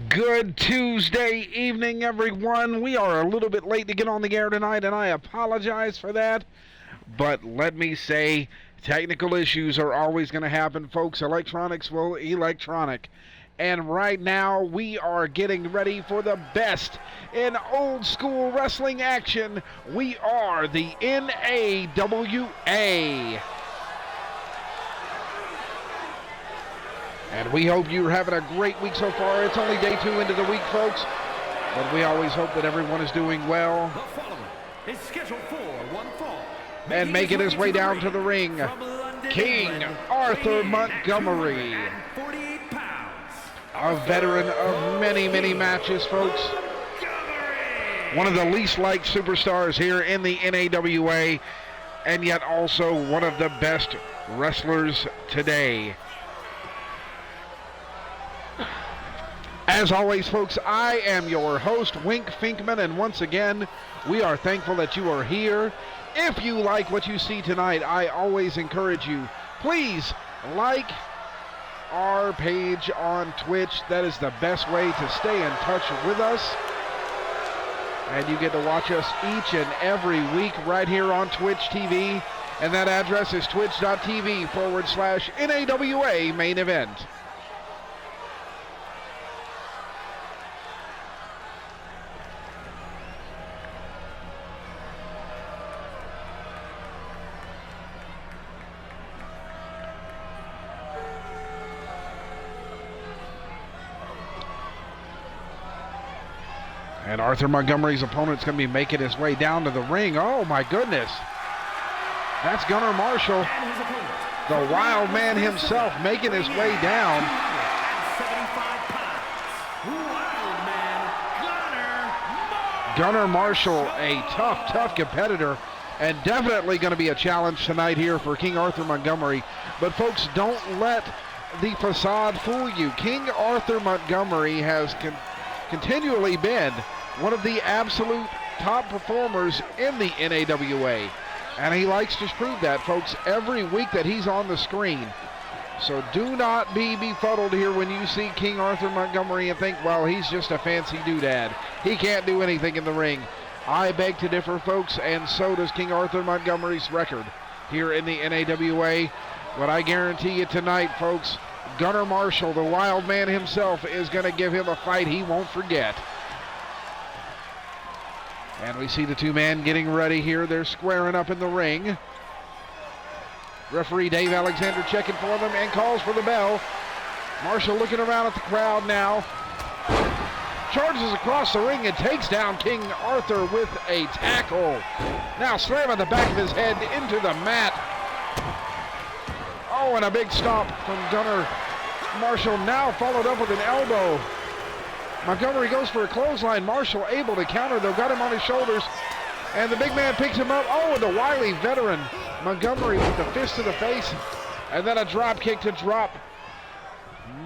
Good Tuesday evening, everyone. We are a little bit late to get on the air tonight, and I apologize for that. But let me say, technical issues are always going to happen, folks. Electronics will electronic. And right now, we are getting ready for the best in old school wrestling action. We are the N.A.W.A. And we hope you're having a great week so far. It's only day 2 into the week, folks. But we always hope that everyone is doing well. The following is scheduled for one fall. And making his way down to the ring, King Arthur Montgomery. 48 pounds. A veteran of many, many matches, folks. One of the least liked superstars here in the N.A.W.A. And yet also one of the best wrestlers today. As always, folks, I am your host, Wink Finkman, and once again, we are thankful that you are here. If you like what you see tonight, I always encourage you, please like our page on Twitch. That is the best way to stay in touch with us. And you get to watch us each and every week right here on Twitch TV. And that address is twitch.tv/NAWA main event. And Arthur Montgomery's opponent's going to be making his way down to the ring. Oh, my goodness. That's Gunnar Marshall, the wild man himself, making his way down. 75 pounds. Wild man, Gunnar Marshall, a tough competitor, and definitely going to be a challenge tonight here for King Arthur Montgomery. But, folks, don't let the facade fool you. King Arthur Montgomery has continually been one of the absolute top performers in the N.A.W.A. And he likes to prove that, folks, every week that he's on the screen. So do not be befuddled here when you see King Arthur Montgomery and think, well, he's just a fancy doodad. He can't do anything in the ring. I beg to differ, folks, and so does King Arthur Montgomery's record here in the N.A.W.A. But I guarantee you tonight, folks, Gunnar Marshall, the wild man himself, is going to give him a fight he won't forget. And we see the two men getting ready here. They're squaring up in the ring. Referee Dave Alexander checking for them and calls for the bell. Marshall looking around at the crowd now. Charges across the ring and takes down King Arthur with a tackle. Now slamming the back of his head into the mat. Oh, and a big stomp from Gunnar Marshall, now followed up with an elbow. Montgomery goes for a clothesline. Marshall able to counter, though, got him on his shoulders. And the big man picks him up. Oh, and the wily veteran Montgomery with the fist to the face. And then a drop kick to drop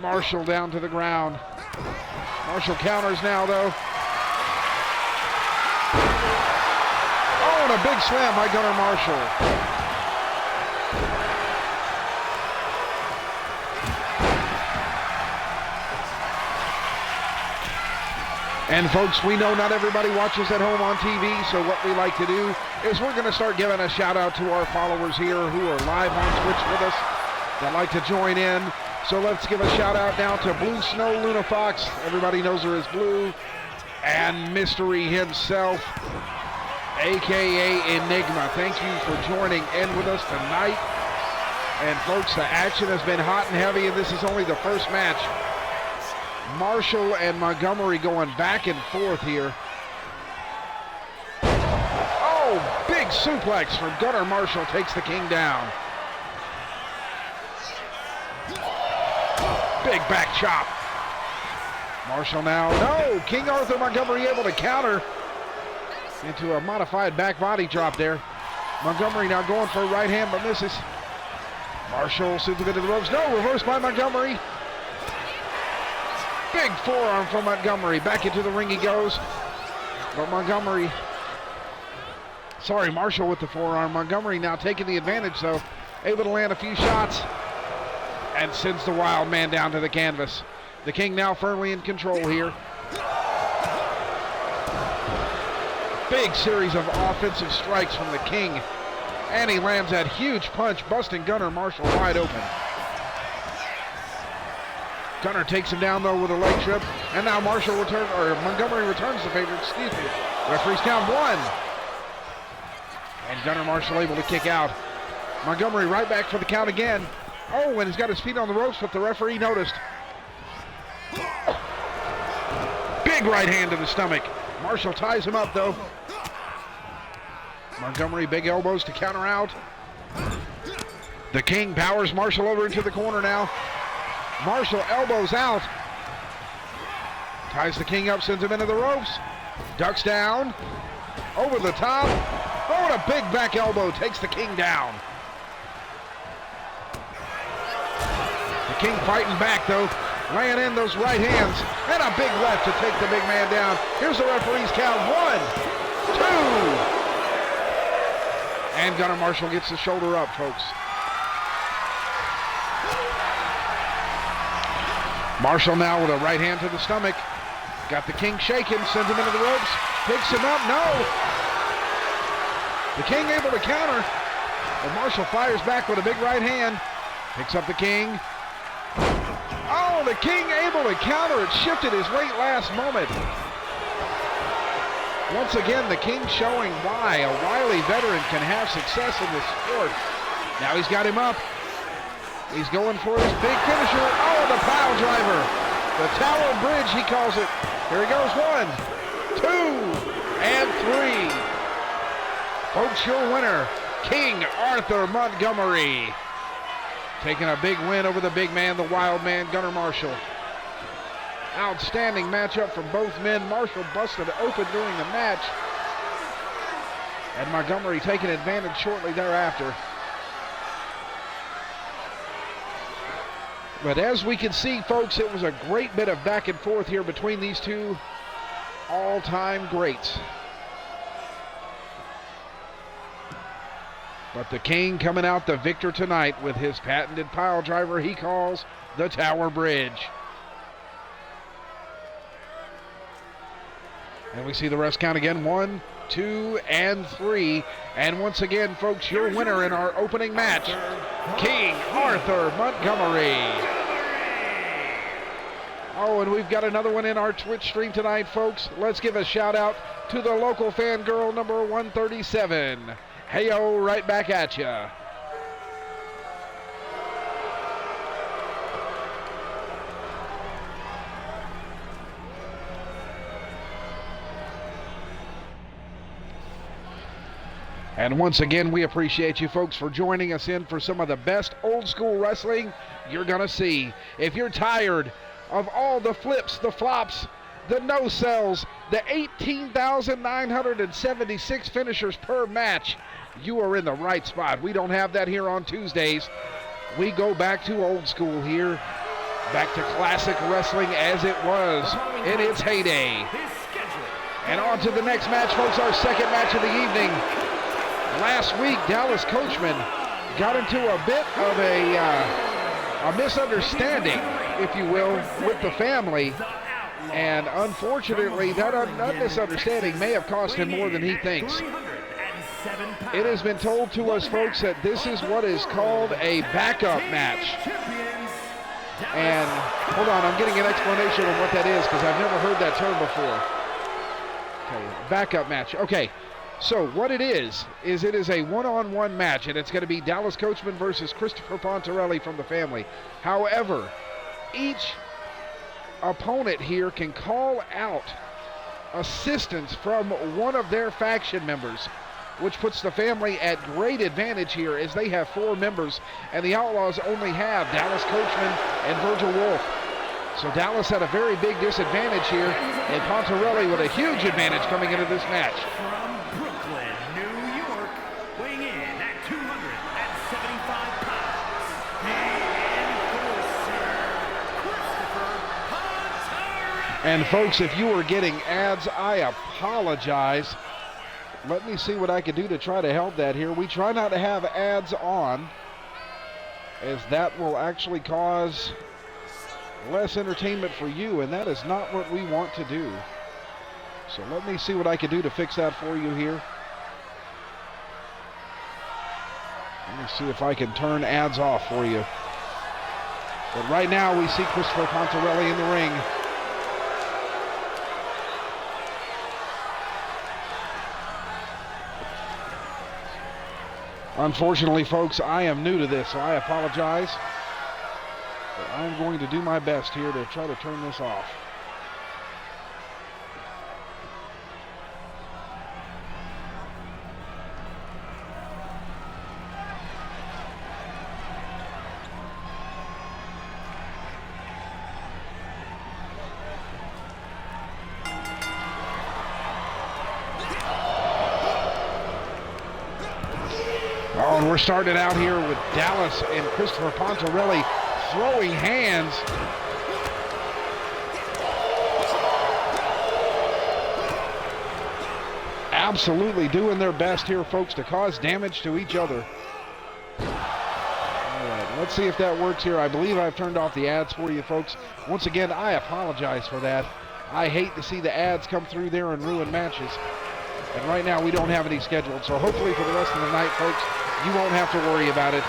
Marshall down to the ground. Marshall counters now, though. Oh, and a big slam by Gunnar Marshall. And folks, we know not everybody watches at home on TV, so what we like to do is we're going to start giving a shout out to our followers here who are live on Twitch with us that like to join in. So let's give a shout out now to Blue Snow Luna Fox. Everybody knows her as Blue. And Mystery himself, aka N.A.W.A. Thank you for joining in with us tonight. And folks, the action has been hot and heavy, and this is only the first match. Marshall and Montgomery going back and forth here. Oh, big suplex from Gunnar Marshall, takes the King down. Big back chop. Marshall now, no, King Arthur Montgomery able to counter into a modified back body drop there. Montgomery now going for a right hand, but misses. Marshall sends him into the ropes. No, reversed by Montgomery. Big forearm from Montgomery. Back into the ring he goes. But Marshall with the forearm. Montgomery now taking the advantage, though. Able to land a few shots. And sends the wild man down to the canvas. The King now firmly in control here. Big series of offensive strikes from the King. And he lands that huge punch, busting Gunnar Marshall wide open. Gunnar takes him down though with a leg trip. And now Montgomery returns the favor, excuse me. Referee's count 1. And Gunnar Marshall able to kick out. Montgomery right back for the count again. Oh, and he's got his feet on the ropes, but the referee noticed. Big right hand to the stomach. Marshall ties him up though. Montgomery, big elbows to counter out. The King powers Marshall over into the corner now. Marshall elbows out. Ties the King up, sends him into the ropes. Ducks down. Over the top. Oh, and a big back elbow takes the King down. The King fighting back though. Laying in those right hands. And a big left to take the big man down. Here's the referee's count. 1, 2. And Gunnar Marshall gets the shoulder up, folks. Marshall now with a right hand to the stomach. Got the King shaking, sends him into the ropes. Picks him up, no. The King able to counter. And Marshall fires back with a big right hand. Picks up the King. Oh, the King able to counter. It shifted his weight last moment. Once again, the King showing why a wily veteran can have success in this sport. Now he's got him up. He's going for his big finisher. Oh, the pile driver. The Tower Bridge, he calls it. Here he goes. 1, 2, and 3. Folks, your winner, King Arthur Montgomery. Taking a big win over the big man, the wild man, Gunnar Marshall. Outstanding matchup from both men. Marshall busted open during the match. And Montgomery taking advantage shortly thereafter. But as we can see, folks, it was a great bit of back and forth here between these two all-time greats. But the King coming out the victor tonight with his patented pile driver he calls the Tower Bridge. And we see the rest count again. 1, 2, and 3. And once again, folks, your winner in our opening match, King Arthur Montgomery. Oh, and we've got another one in our Twitch stream tonight, folks. Let's give a shout out to the local fangirl number 137. Hey-o, right back at ya. And once again, we appreciate you folks for joining us in for some of the best old school wrestling you're gonna see. If you're tired of all the flips, the flops, the no-sells, the 18,976 finishers per match, you are in the right spot. We don't have that here on Tuesdays. We go back to old school here, back to classic wrestling as it was in its heyday. And on to the next match, folks, our second match of the evening. Last week, Dallas Coachman got into a bit of a misunderstanding, if you will, with the family. And unfortunately, that misunderstanding may have cost him more than he thinks. It has been told to us, folks, that this is what is called a backup match. And hold on, I'm getting an explanation of what that is because I've never heard that term before. Okay, backup match. Okay. So what it is it is a one-on-one match, and it's going to be Dallas Coachman versus Christopher Pontarelli from the family. However, each opponent here can call out assistance from one of their faction members, which puts the family at great advantage here as they have 4 members, and the Outlaws only have Dallas Coachman and Virgil Wolf. So Dallas had a very big disadvantage here, and Pontarelli with a huge advantage coming into this match. And folks, if you are getting ads, I apologize. Let me see what I can do to try to help that here. We try not to have ads on, as that will actually cause less entertainment for you, and that is not what we want to do. So let me see what I can do to fix that for you here. Let me see if I can turn ads off for you. But right now we see Christopher Pontarelli in the ring. Unfortunately, folks, I am new to this, so I apologize. But I'm going to do my best here to try to turn this off. Oh, and we're starting out here with Dallas and Christopher Pontarelli throwing hands. Absolutely doing their best here, folks, to cause damage to each other. All right, let's see if that works here. I believe I've turned off the ads for you, folks. Once again, I apologize for that. I hate to see the ads come through there and ruin matches. And right now we don't have any scheduled, so hopefully for the rest of the night, folks, you won't have to worry about it.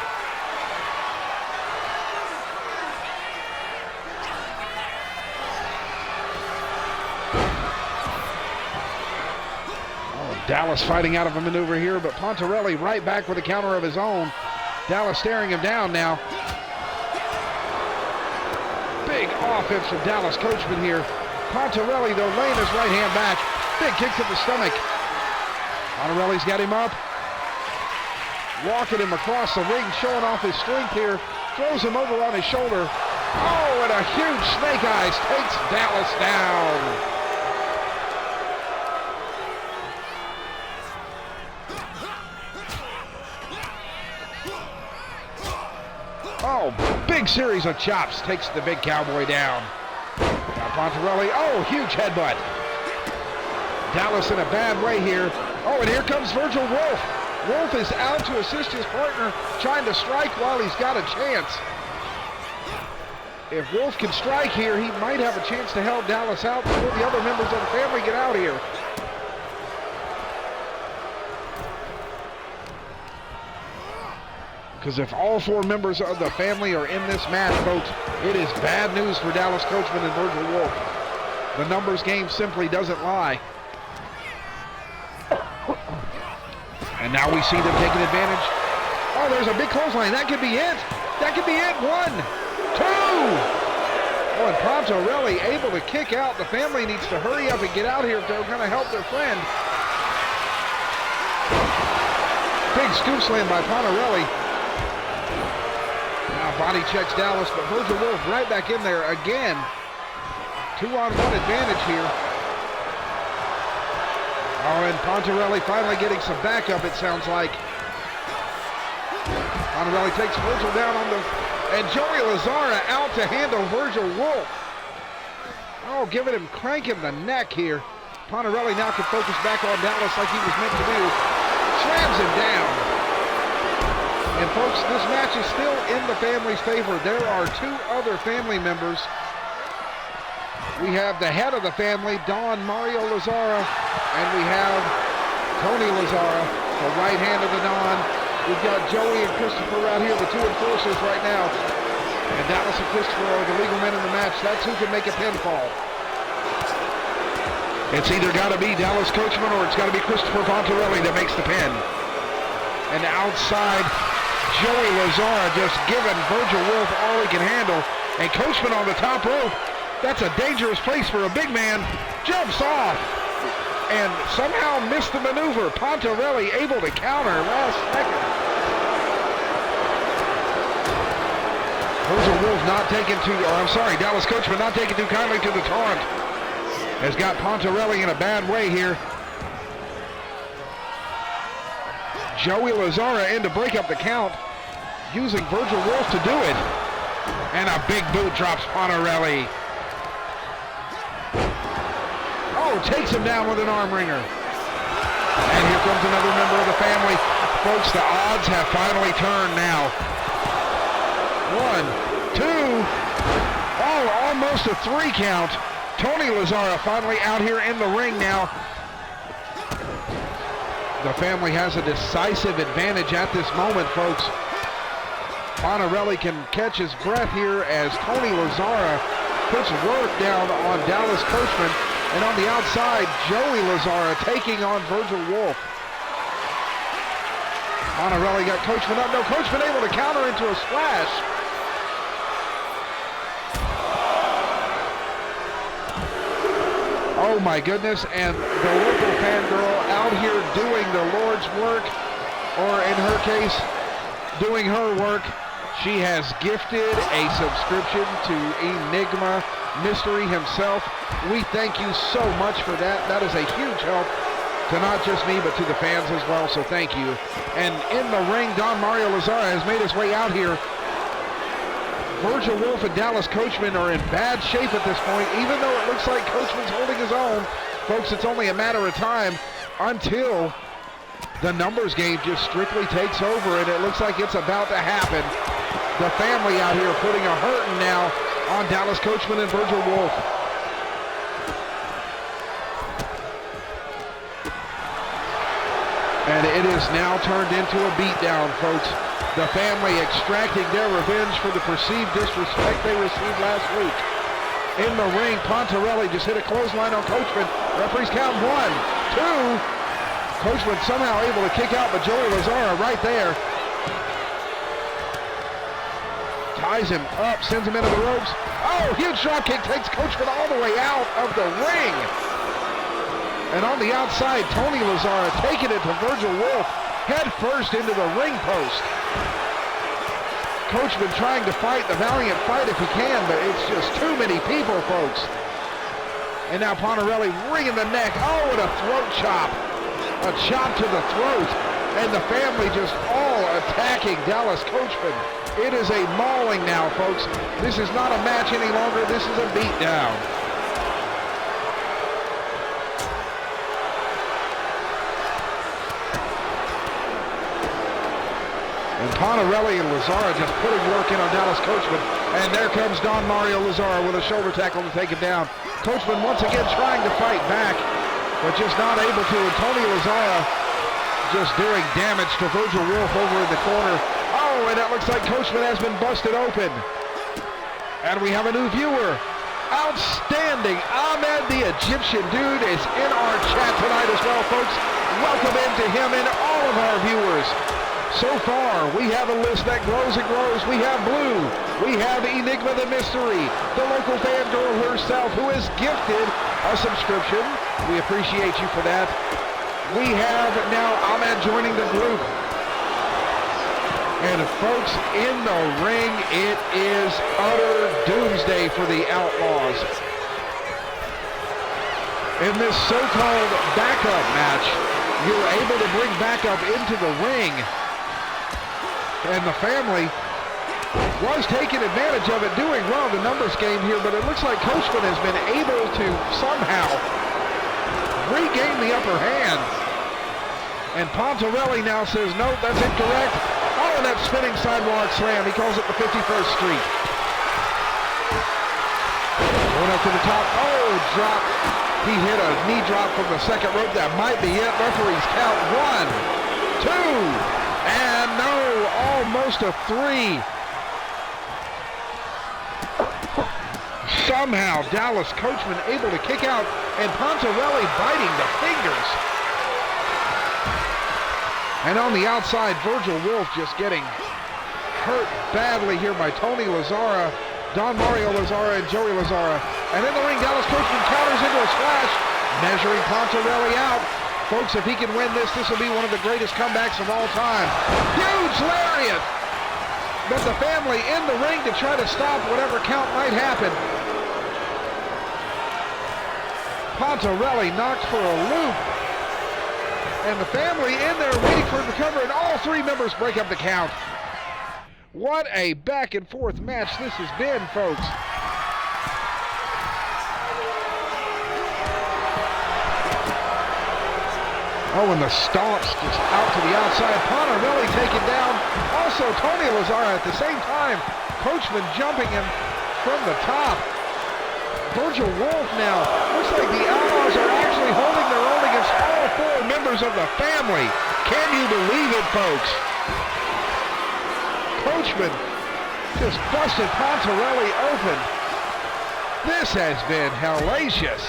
Oh, Dallas fighting out of a maneuver here, but Pontarelli right back with a counter of his own. Dallas staring him down now. Big offense from Dallas coachman here. Pontarelli, though, laying his right hand back. Big kick to the stomach. Pontarelli's got him up. Walking him across the ring, showing off his strength here. Throws him over on his shoulder. Oh, and a huge snake eyes takes Dallas down. Oh, big series of chops takes the big cowboy down. Now Pontarelli, oh, huge headbutt. Dallas in a bad way here. Oh, and here comes Virgil Wolf. Wolf is out to assist his partner, trying to strike while he's got a chance. If Wolf can strike here, he might have a chance to help Dallas out before the other members of the family get out here. Because if all four members of the family are in this match, folks, it is bad news for Dallas coachman and Virgil Wolf. The numbers game simply doesn't lie. And now we see them taking advantage. Oh, there's a big clothesline. That could be it. That could be it. 1, 2. Oh, and Pontarelli able to kick out. The family needs to hurry up and get out here if they're going to help their friend. Big scoop slam by Pontarelli. Now body checks Dallas, but Virgil Wolf right back in there again. 2-on-1 advantage here. Oh, and Pontarelli finally getting some backup, it sounds like. Pontarelli takes Virgil down on the... And Joey Lazara out to handle Virgil Wolf. Oh, giving him, cranking the neck here. Pontarelli now can focus back on Dallas like he was meant to do. Slams him down. And folks, this match is still in the family's favor. There are 2 other family members. We have the head of the family, Don Mario Lazara, and we have Tony Lazara, the right hand of the Don. We've got Joey and Christopher out here, the 2 enforcers right now. And Dallas and Christopher are the legal men in the match. That's who can make a pinfall. It's either got to be Dallas coachman or it's got to be Christopher Pontarelli that makes the pin. And outside, Joey Lazara just giving Virgil Wolf all he can handle. And coachman on the top rope. That's a dangerous place for a big man. Jumps off and somehow missed the maneuver. Pontarelli able to counter last second. Virgil Wolf not taking Dallas coachman not taking too kindly to the taunt. Has got Pontarelli in a bad way here. Joey Lazara in to break up the count, using Virgil Wolf to do it. And a big boot drops Pontarelli. Oh, takes him down with an arm wringer. And here comes another member of the family. Folks, the odds have finally turned now. 1, 2. Oh, almost a 3 count. Tony Lazzara finally out here in the ring now. The family has a decisive advantage at this moment, folks. Pontarelli can catch his breath here as Tony Lazzara puts work down on Dallas Coachman. And on the outside, Joey Lazzara taking on Virgil Wolf. Pontarelli got Coachman up. No, Coachman able to counter into a splash. Oh my goodness, and the local fangirl out here doing the Lord's work, or in her case, doing her work. She has gifted a subscription to N.A.W.A Mystery himself. We thank you so much for that. That is a huge help to not just me, but to the fans as well, so thank you. And in the ring, Don Mario Lazzara has made his way out here. Virgil Wolf and Dallas Coachman are in bad shape at this point, even though it looks like Coachman's holding his own. Folks, it's only a matter of time until the numbers game just strictly takes over, and it looks like it's about to happen. The family out here putting a hurting now on Dallas Coachman and Virgil Wolf. And it is now turned into a beatdown, folks. The family extracting their revenge for the perceived disrespect they received last week. In the ring, Pontarelli just hit a clothesline on Coachman. Referees count 1, 2. Coachman somehow able to kick out, but Joey Lazzara right there. Ties him up, sends him into the ropes. Oh, huge drop kick takes Coachman all the way out of the ring. And on the outside, Tony Lazzara taking it to Virgil Wolf, head first into the ring post. Coachman trying to fight the valiant fight if he can, but it's just too many people, folks. And now Pontarelli wringing the neck. Oh, and a throat chop. A chop to the throat. And the family just all attacking Dallas Coachman. It is a mauling now, folks. This is not a match any longer. This is a beatdown. And Pontarelli and Lazzara just putting work in on Dallas Coachman. And there comes Don Mario Lazzara with a shoulder tackle to take him down. Coachman once again trying to fight back, but just not able to. And Tony Lazzara just doing damage to Virgil Wolf over in the corner. Oh, and it looks like Coachman has been busted open. And we have a new viewer. Outstanding. Ahmed the Egyptian Dude is in our chat tonight as well, folks. Welcome into him and all of our viewers. So far, we have a list that grows and grows. We have Blue. We have N.A.W.A the Mystery, the local fangirl herself who has gifted a subscription. We appreciate you for that. We have now Ahmed joining the group. And folks, in the ring, it is utter doomsday for the Outlaws. In this so-called backup match, you're able to bring backup into the ring. And the family was taking advantage of it, doing well the numbers game here, but it looks like Coachman has been able to somehow regain the upper hand. And Pontarelli now says, no, that's incorrect. Oh, and that spinning sidewalk slam. He calls it the 51st Street. Going up to the top. Oh, drop. He hit a knee drop from the second rope. That might be it. Referees count 1, 2, and no, almost a 3. Somehow Dallas Coachman able to kick out, and Pontarelli biting the fingers. And on the outside, Virgil Wolf just getting hurt badly here by Tony Lazzara, Don Mario Lazzara, and Joey Lazzara. And in the ring, Dallas Coachman counters into a splash, measuring Pontarelli out. Folks, if he can win this, this will be one of the greatest comebacks of all time. Huge lariat! But the family in the ring to try to stop whatever count might happen. Pontarelli knocked for a loop. And the family in there waiting for him to cover, and all 3 members break up the count. What a back and forth match this has been, folks. Oh, and the stomps just out to the outside. Pontarelli taken down. Also, Tony Lazzara at the same time. Coachman jumping him. from the top. Virgil Wolf now. Looks like the Outlaws are actually holding their own against all four members of the family. Can you believe it, folks? Coachman just busted Pontarelli open. This has been hellacious.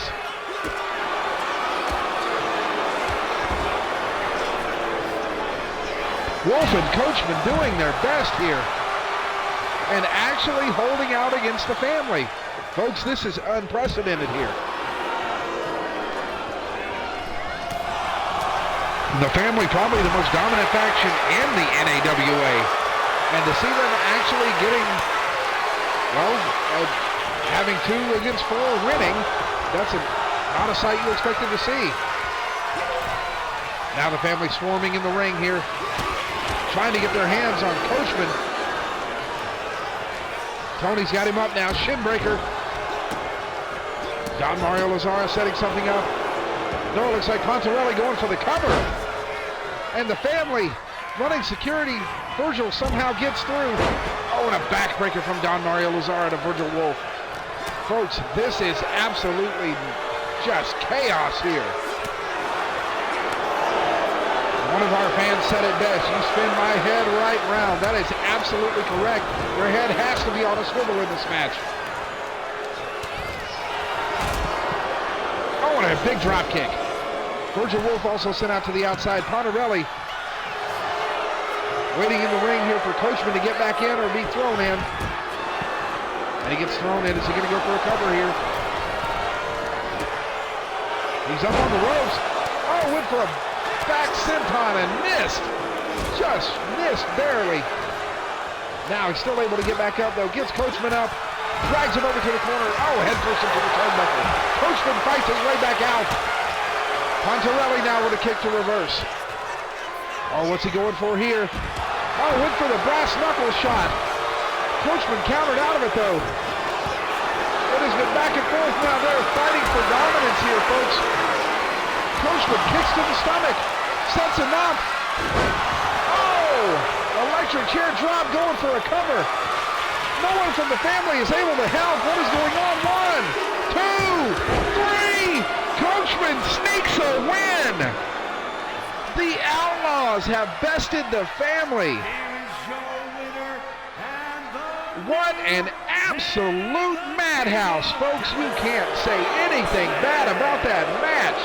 Wolf and Coachman doing their best here and actually holding out against the family. Folks, this is unprecedented here. The family probably the most dominant faction in the N.A.W.A. And to see them actually getting, well, having 2 against 4 winning, that's not a sight you expected to see. Now the family swarming in the ring here, trying to get their hands on Coachman. Tony's got him up now, shin breaker. Don Mario Lazara setting something up. No, it looks like Pontarelli going for the cover. And the family running security. Virgil somehow gets through. Oh, and a backbreaker from Don Mario Lazara to Virgil Wolf. Folks, this is absolutely just chaos here. One of our fans said it best, you spin my head right round. That is absolutely correct. Your head has to be on a swivel in this match. Oh, and a big drop kick. Virgil Wolf also sent out to the outside. Pontarelli waiting in the ring here for Coachman to get back in or be thrown in. And he gets thrown in. Is he going to go for a cover here? He's up on the ropes. Oh, went for a back senton and missed. Just missed barely. Now he's still able to get back up though. Gets Coachman up. Drags him over to the corner. Oh, head first into the turnbuckle. Coachman fights his way back out. Pontarelli now with a kick to reverse. Oh, what's he going for here? Oh, went for the brass knuckle shot. Coachman countered out of it though. It has been back and forth now. They're fighting for dominance here, folks. Coachman kicks to the stomach. Sets him up. Oh! Electric chair drop going for a cover. No one from the family is able to help. What is going on? 1, 2, 3. Coachman sneaks a win. The Outlaws have bested the family. What an absolute madhouse, folks. You can't say anything bad about that match.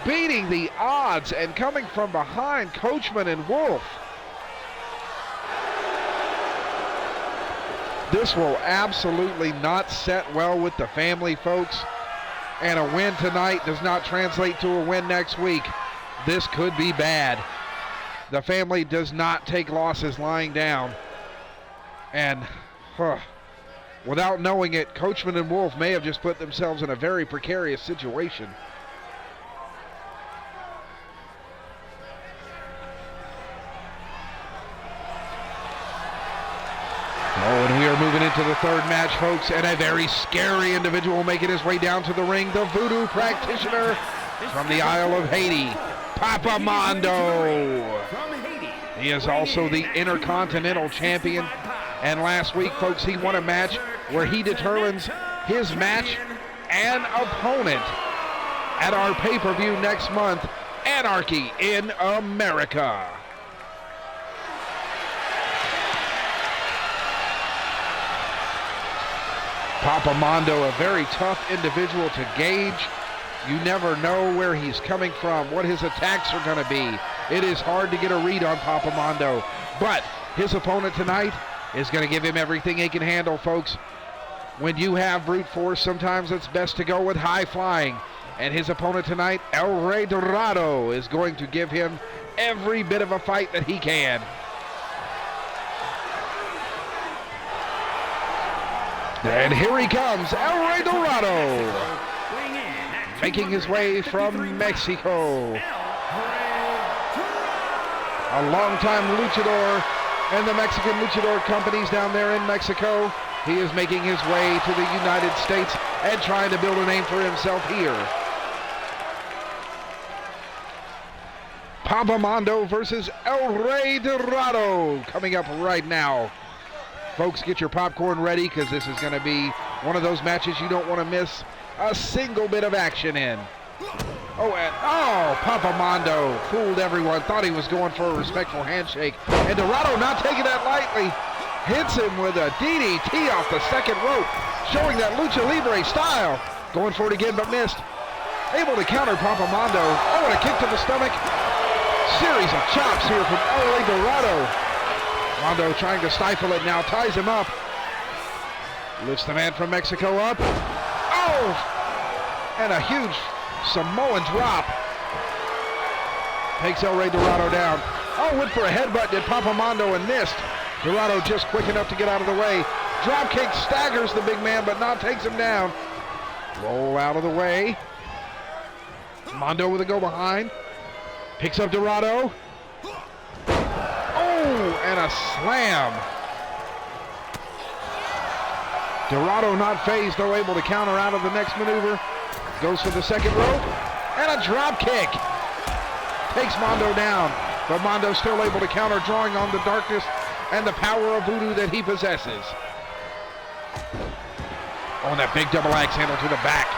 Beating the odds and coming from behind Coachman and Wolf. This will absolutely not set well with the family, folks. And a win tonight does not translate to a win next week. This could be bad. The family does not take losses lying down. And without knowing it, Coachman and Wolf may have just put themselves in a very precarious situation. Oh, and we are moving into the third match, folks, and a very scary individual making his way down to the ring, the voodoo practitioner from the Isle of Haiti, Papa Mondo. He is also the Intercontinental Champion, and last week, folks, he won a match where he determines his match and opponent at our pay-per-view next month, Anarchy in America. Papa Mondo, a very tough individual to gauge. You never know where he's coming from, what his attacks are going to be. It is hard to get a read on Papa Mondo, but his opponent tonight is going to give him everything he can handle, folks. When you have brute force, sometimes it's best to go with high flying. And his opponent tonight, El Rey Dorado, is going to give him every bit of a fight that he can. And here he comes, El Rey Dorado, making his way from Mexico. A longtime luchador in the Mexican luchador companies down there in Mexico. He is making his way to the United States and trying to build a name for himself here. Papa Mondo versus El Rey Dorado coming up right now. Folks, get your popcorn ready because this is going to be one of those matches you don't want to miss a single bit of action in. Papa Mondo fooled everyone, thought he was going for a respectful handshake. And N.A.W.A not taking that lightly, hits him with a DDT off the second rope, showing that Lucha Libre style. Going for it again, but missed. Able to counter Papa Mondo. Oh, and a kick to the stomach. Series of chops here from N.A.W.A. Mondo trying to stifle it now, ties him up. Lifts the man from Mexico up. Oh! And a huge Samoan drop. Takes N.A.W.A down. Oh, went for a headbutt, did Papa Mondo and missed. N.A.W.A just quick enough to get out of the way. Drop kick staggers the big man, but not takes him down. Roll out of the way. Mondo with a go behind. Picks up N.A.W.A. Oh, and a slam. N.A.W.A not phased, though able to counter out of the next maneuver. Goes for the second rope, and a drop kick. Takes Mondo down, but Mondo still able to counter, drawing on the darkness and the power of voodoo that he possesses. On that big double axe handle to the back.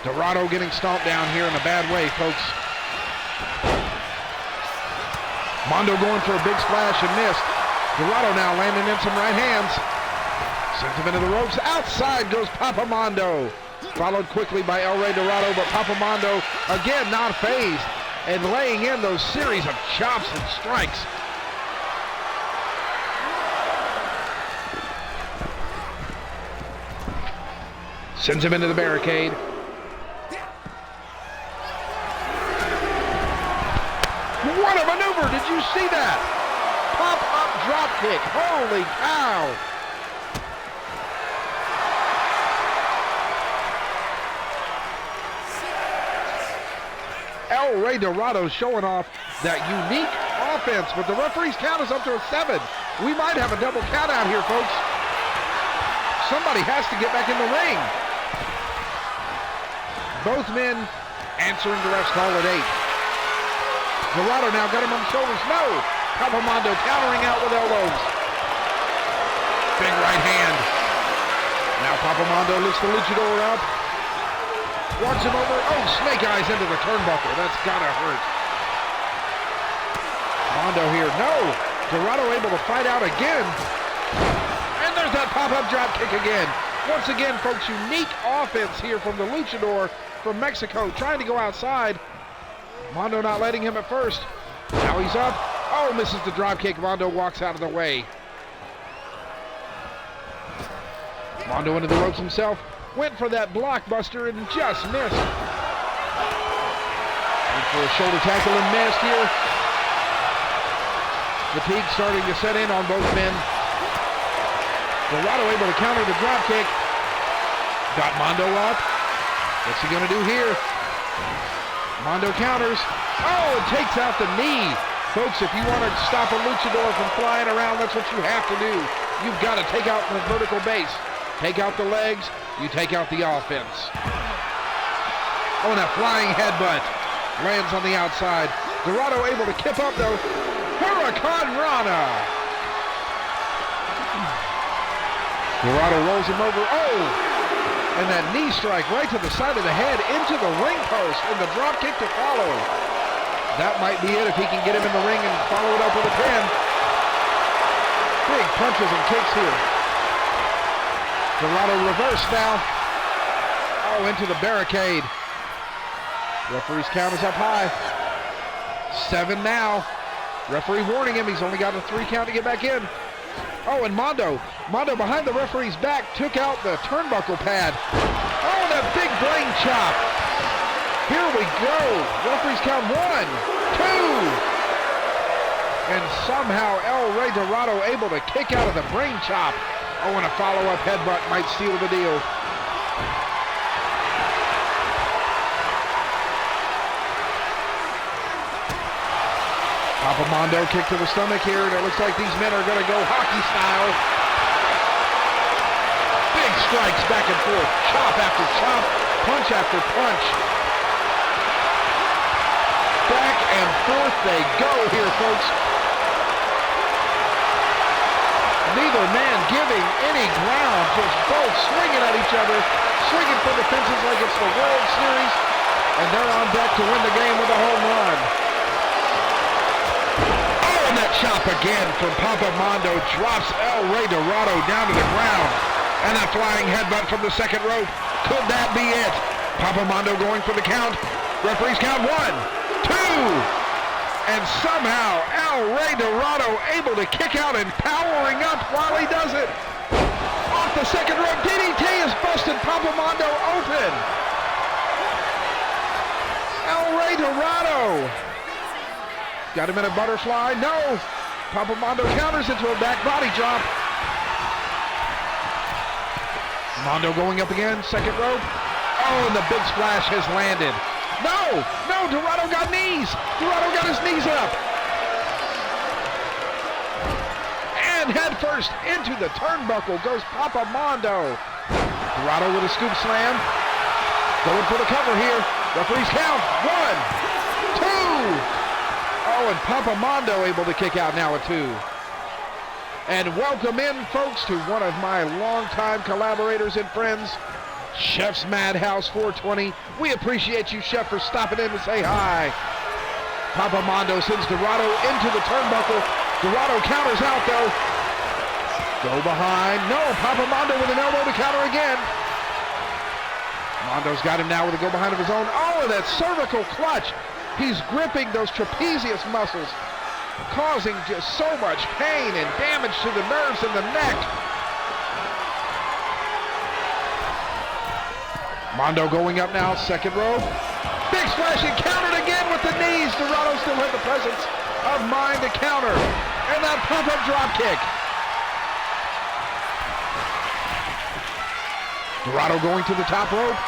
N.A.W.A getting stomped down here in a bad way, folks. Mondo going for a big splash and missed. N.A.W.A now landing in some right hands. Sends him into the ropes. Outside goes Papa Mondo. Followed quickly by N.A.W.A, but Papa Mondo again not phased and laying in those series of chops and strikes. Sends him into the barricade. What a maneuver! Did you see that? Pop-up drop kick. Holy cow! N.A.W.A showing off that unique offense, but the referee's count is up to a 7. We might have a double count out here, folks. Somebody has to get back in the ring. Both men answering the ref's call at 8. N.A.W.A now got him on the shoulders. No! Papa Mondo countering out with elbows. Big right hand. Now Papa Mondo lifts the luchador up. Walks him over. Oh, snake eyes into the turnbuckle. That's gotta hurt. Mondo here. No! N.A.W.A able to fight out again. And there's that pop-up drop kick again. Once again, folks, unique offense here from the luchador from Mexico, trying to go outside. Mondo not letting him at first. Now he's up. Oh, misses the drop kick. Mondo walks out of the way. Mondo into the ropes himself. Went for that blockbuster and just missed. Went for a shoulder tackle and missed here. Fatigue starting to set in on both men. N.A.W.A able to counter the drop kick. Got Mondo up. What's he going to do here? Mondo counters. Oh, it takes out the knee. Folks, if you want to stop a luchador from flying around, that's what you have to do. You've got to take out the vertical base. Take out the legs, you take out the offense. Oh, and a flying headbutt. Lands on the outside. N.A.W.A able to kip up, though. Hurricane Rana. N.A.W.A rolls him over. Oh! And that knee strike right to the side of the head into the ring post, and the drop kick to follow. That might be it if he can get him in the ring and follow it up with a pin. Big punches and kicks here. N.A.W.A reverse now. Oh, into the barricade. Referee's count is up high. 7 now. Referee warning him he's only got a 3 count to get back in. Oh, and Mondo behind the referee's back took out the turnbuckle pad. Oh, that big brain chop. Here we go. Referee's count 1, 2. And somehow N.A.W.A able to kick out of the brain chop. Oh, and a follow-up headbutt might seal the deal. Papa Mondo kick to the stomach here, and it looks like these men are going to go hockey style. Big strikes back and forth, chop after chop, punch after punch. Back and forth they go here, folks. neither man giving any ground, just both swinging at each other, swinging for the fences like it's the World Series, and they're on deck to win the game with a home run. Oh, and that chop again from Papa Mondo drops El Rey Dorado down to the ground, and a flying headbutt from the second rope. Could that be it? Papa Mondo going for the count. Referees count 1, 2, and somehow El Rey Dorado able to kick out and powering up while he does it. Off the second rope, DDT has busted Papa Mondo open. El Rey Dorado got him in a butterfly. No, Papa Mondo counters into a back body drop. Mondo going up again, second rope. Oh, and the big splash has landed. No, Dorado got knees. Dorado got his knees up. And head first into the turnbuckle goes Papa Mondo. Dorado with a scoop slam. Going for the cover here. Referees count 1, 2. Oh, and Papa Mondo able to kick out now at 2. And welcome in, folks, to one of my longtime collaborators and friends, Chef's Madhouse 420. We appreciate you, Chef, for stopping in to say hi. Papa Mondo sends Dorado into the turnbuckle. Dorado counters out, though. Go behind. No, Papa Mondo with an elbow to counter again. Mondo's got him now with a go behind of his own. Oh, and that cervical clutch. He's gripping those trapezius muscles, causing just so much pain and damage to the nerves in the neck. Mondo going up now, second rope. Big splash and countered again with the knees. Dorado still had the presence of mind to counter. And that pump-up drop kick. Dorado going to the top rope.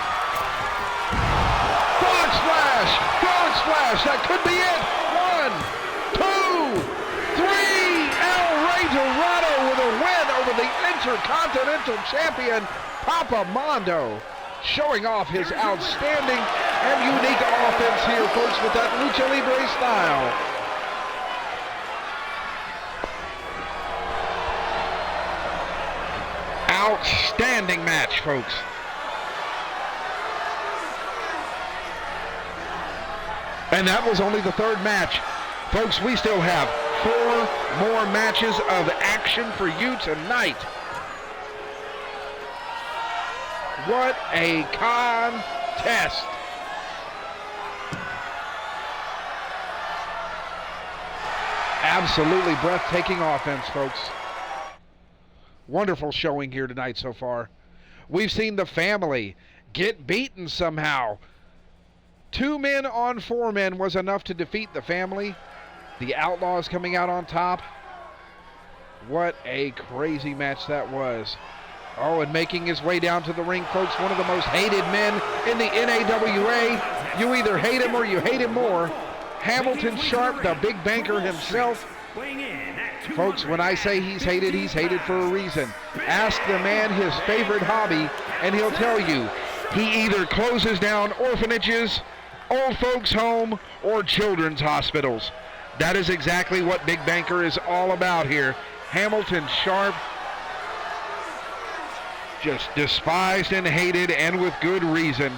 Frog splash! Frog splash! That could be it! 1, 2, 3! El Rey Dorado with a win over the Intercontinental Champion, Papa Mondo, showing off his outstanding and unique offense here, folks, with that Lucha Libre style. Outstanding match, folks. And that was only the third match. Folks, we still have 4 more matches of action for you tonight. What a contest. Absolutely breathtaking offense, folks. Wonderful showing here tonight so far. We've seen the family get beaten somehow. 2 men on 4 men was enough to defeat the family. The Outlaws coming out on top. What a crazy match that was. Oh, and making his way down to the ring, folks, one of the most hated men in the N.A.W.A. You either hate him or you hate him more. Hamilton Sharp, the big banker himself. Folks, when I say he's hated for a reason. Ask the man his favorite hobby, and he'll tell you he either closes down orphanages, old folks' home, or children's hospitals. That is exactly what Big Banker is all about here. Hamilton Sharp, just despised and hated, and with good reason.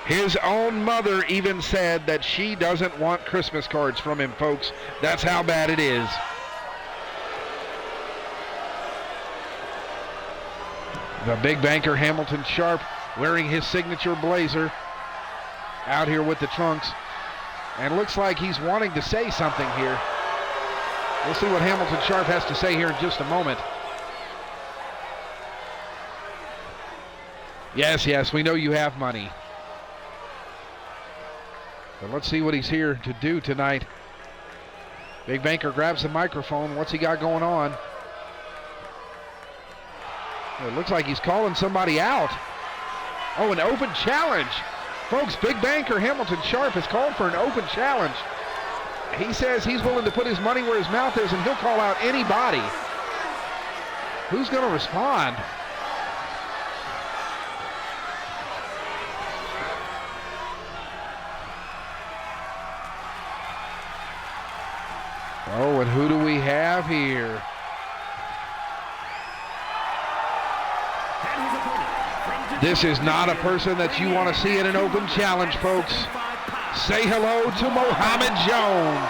His own mother even said that she doesn't want Christmas cards from him, folks. That's how bad it is. The Big Banker, Hamilton Sharp, wearing his signature blazer, out here with the trunks, and looks like he's wanting to say something here. We'll see what Hamilton Sharp has to say here in just a moment. Yes, we know you have money. But let's see what he's here to do tonight. Big Banker grabs the microphone. What's he got going on? It looks like he's calling somebody out. Oh, an open challenge. Folks, Big Banker Hamilton Sharp has called for an open challenge. He says he's willing to put his money where his mouth is, and he'll call out anybody. Who's going to respond? Oh, and who do we have here? his opponent, from Detroit, This is not a person that you want to see in an open challenge, folks. 75 pounds. Say hello to Mohammed Jones.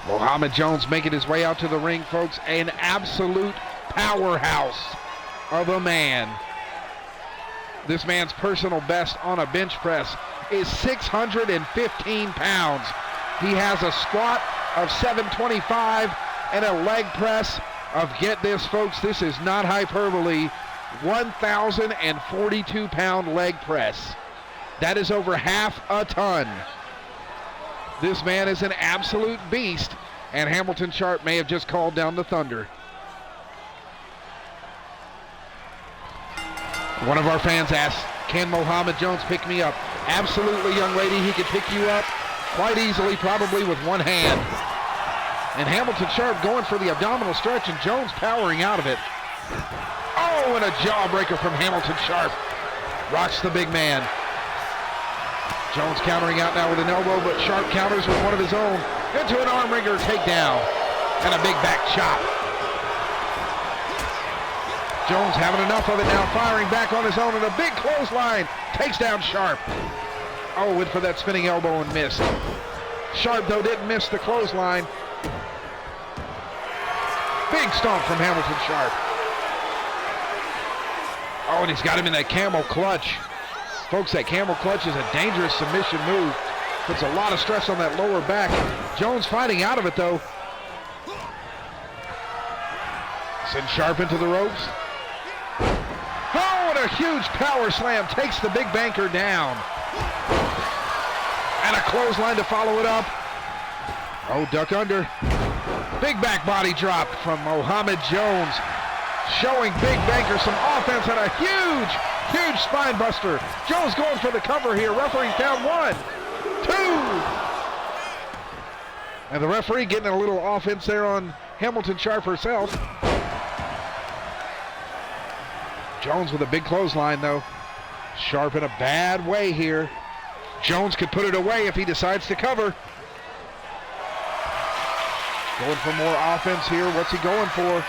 Mohammed Jones making his way out to the ring, folks. An absolute powerhouse of a man. This man's personal best on a bench press is 615 pounds. He has a squat of 725 and a leg press of, get this folks, this is not hyperbole, 1,042 pound leg press. That is over half a ton. This man is an absolute beast, and Hamilton Sharp may have just called down the thunder. One of our fans asked, can Mohammed Jones pick me up? Absolutely, young lady, he could pick you up quite easily, probably with one hand. And Hamilton Sharp going for the abdominal stretch, and Jones powering out of it. Oh, and a jawbreaker from Hamilton Sharp. Rocks the big man. Jones countering out now with an elbow, but Sharp counters with one of his own into an arm wringer takedown and a big back chop. Jones having enough of it now, firing back on his own, and a big clothesline takes down Sharp. Oh, went for that spinning elbow and missed. Sharp, though, didn't miss the clothesline. Big stomp from Hamilton Sharp. Oh, and he's got him in that camel clutch. Folks, that camel clutch is a dangerous submission move. Puts a lot of stress on that lower back. Jones fighting out of it, though. Sends Sharp into the ropes. Oh, and a huge power slam takes the big banker down. And a clothesline to follow it up. Oh, duck under. Big back body drop from Mohammed Jones. Showing big banker some offense and a huge spine buster. Jones going for the cover here. Referee's down 1, 2. And the referee getting a little offense there on Hamilton Sharp herself. Jones with a big clothesline, though. Sharp in a bad way here. Jones could put it away if he decides to cover. Going for more offense here. What's he going for?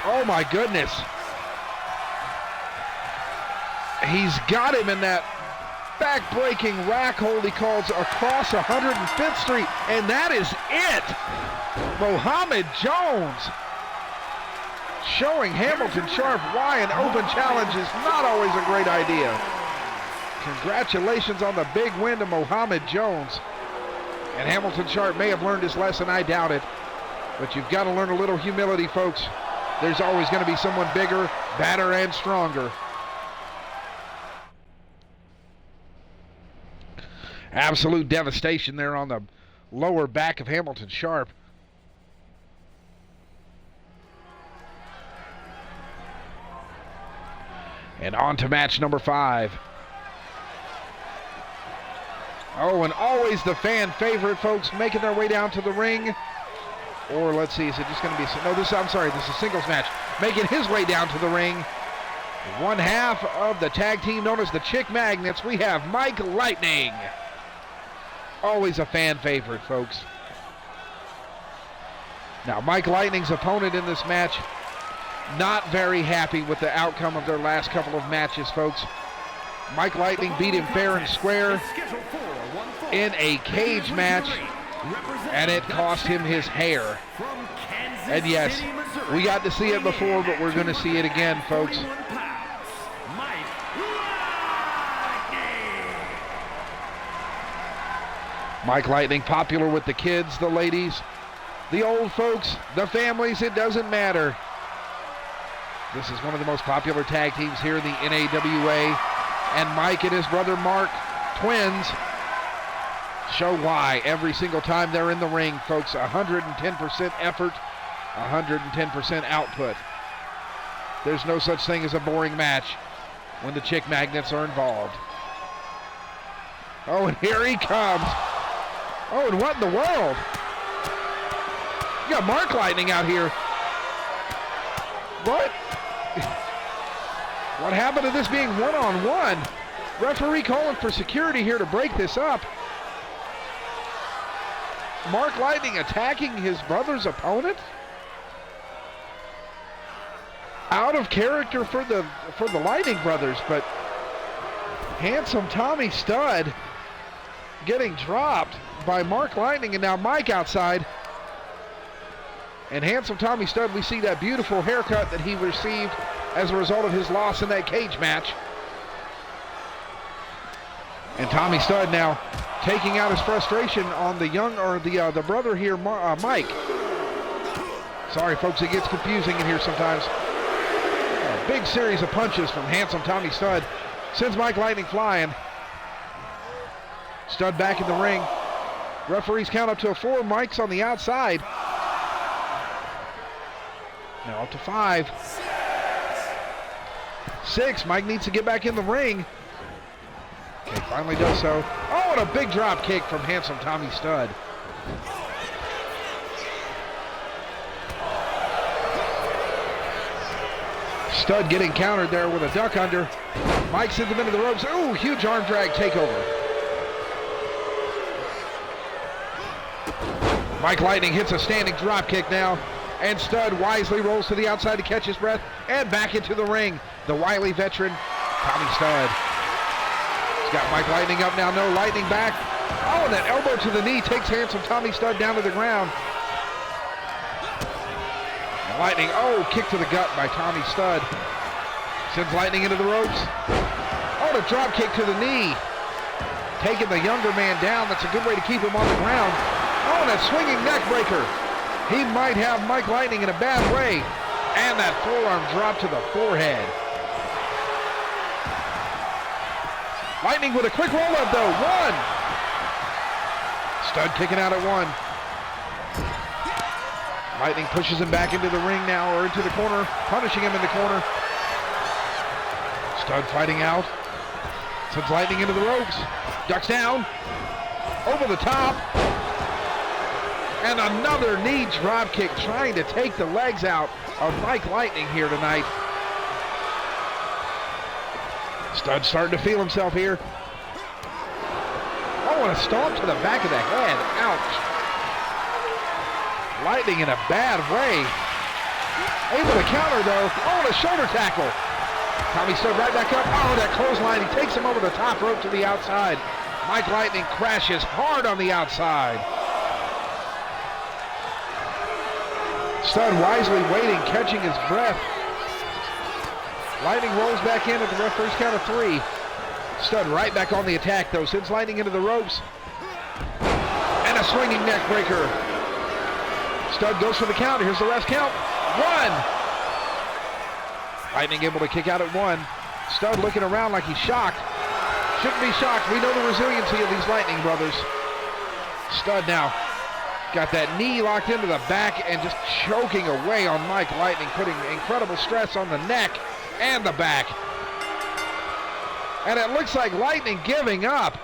Oh my goodness. He's got him in that back-breaking rack hold he calls across 105th Street, and that is it. Mohammed Jones showing Hamilton Sharp why an open challenge is not always a great idea. Congratulations on the big win to Mohammed Jones. And Hamilton Sharp may have learned his lesson, I doubt it. But you've got to learn a little humility, folks. There's always going to be someone bigger, badder, and stronger. Absolute devastation there on the lower back of Hamilton Sharp. And on to match number 5. Oh, and always the fan favorite, folks, making their way down to the ring. Or let's see, is it just going to be, no, this is a singles match. Making his way down to the ring. One half of the tag team known as the Chick Magnets, we have Mike Lightning. Always a fan favorite, folks. Now, Mike Lightning's opponent in this match, not very happy with the outcome of their last couple of matches, folks. Mike Lightning beat him fair and square in a cage match, and it cost him his hair. And yes, we got to see it before, but we're going to see it again, folks. Mike Lightning popular with the kids, the ladies, the old folks, the families, it doesn't matter. This is one of the most popular tag teams here in the N.A.W.A. And Mike and his brother Mark, twins, show why every single time they're in the ring, folks. 110% effort, 110% output. There's no such thing as a boring match when the Chick Magnets are involved. Oh, and here he comes. Oh, and what in the world? You got Mark Lightning out here. What? What happened to this being one-on-one? Referee calling for security here to break this up. Mark Lightning attacking his brother's opponent? Out of character for the Lightning brothers, but handsome Tommy Stud getting dropped by Mark Lightning, and now Mike outside. And handsome Tommy Stud, we see that beautiful haircut that he received as a result of his loss in that cage match. And Tommy Stud now taking out his frustration on the brother here, Mike. Sorry, folks, it gets confusing in here sometimes. A big series of punches from handsome Tommy Stud sends Mike Lightning flying. Stud back in the ring. Referees count up to a 4. Mike's on the outside. Now up to 5. 6. Mike needs to get back in the ring. Okay, finally does so. Oh, and a big drop kick from handsome Tommy Stud. Stud getting countered there with a duck under. Mike sends him into the ropes. Ooh, huge arm drag takeover. Mike Lightning hits a standing drop kick now, and Stud wisely rolls to the outside to catch his breath and back into the ring. The wily veteran, Tommy Stud. He's got Mike Lightning up now, no Lightning back. Oh, and that elbow to the knee takes handsome Tommy Stud down to the ground. And Lightning, oh, kick to the gut by Tommy Stud. Sends Lightning into the ropes. Oh, the drop kick to the knee. Taking the younger man down. That's a good way to keep him on the ground. Oh, that swinging neck breaker. He might have Mike Lightning in a bad way. And that forearm drop to the forehead. Lightning with a quick roll up though. 1. Stud kicking out at 1. Lightning pushes him back into the ring now, or into the corner, punishing him in the corner. Stud fighting out. Sends Lightning into the ropes. Ducks down. Over the top. And another knee drop kick, trying to take the legs out of Mike Lightning here tonight. Stud starting to feel himself here. Oh, and a stomp to the back of the head. Ouch. Lightning in a bad way. Able to counter though. Oh, and a shoulder tackle. Tommy Stud right back up. Oh, that clothesline. He takes him over the top rope to the outside. Mike Lightning crashes hard on the outside. Stud wisely waiting, catching his breath. Lightning rolls back in at the referee's count of 3. Stud right back on the attack though, sends Lightning into the ropes. And a swinging neck breaker. Stud goes for the count. Here's the ref's count. 1. Lightning able to kick out at 1. Stud looking around like he's shocked. Shouldn't be shocked. We know the resiliency of these Lightning brothers. Stud now got that knee locked into the back and just choking away on Mike Lightning, putting incredible stress on the neck and the back. And it looks like Lightning giving up.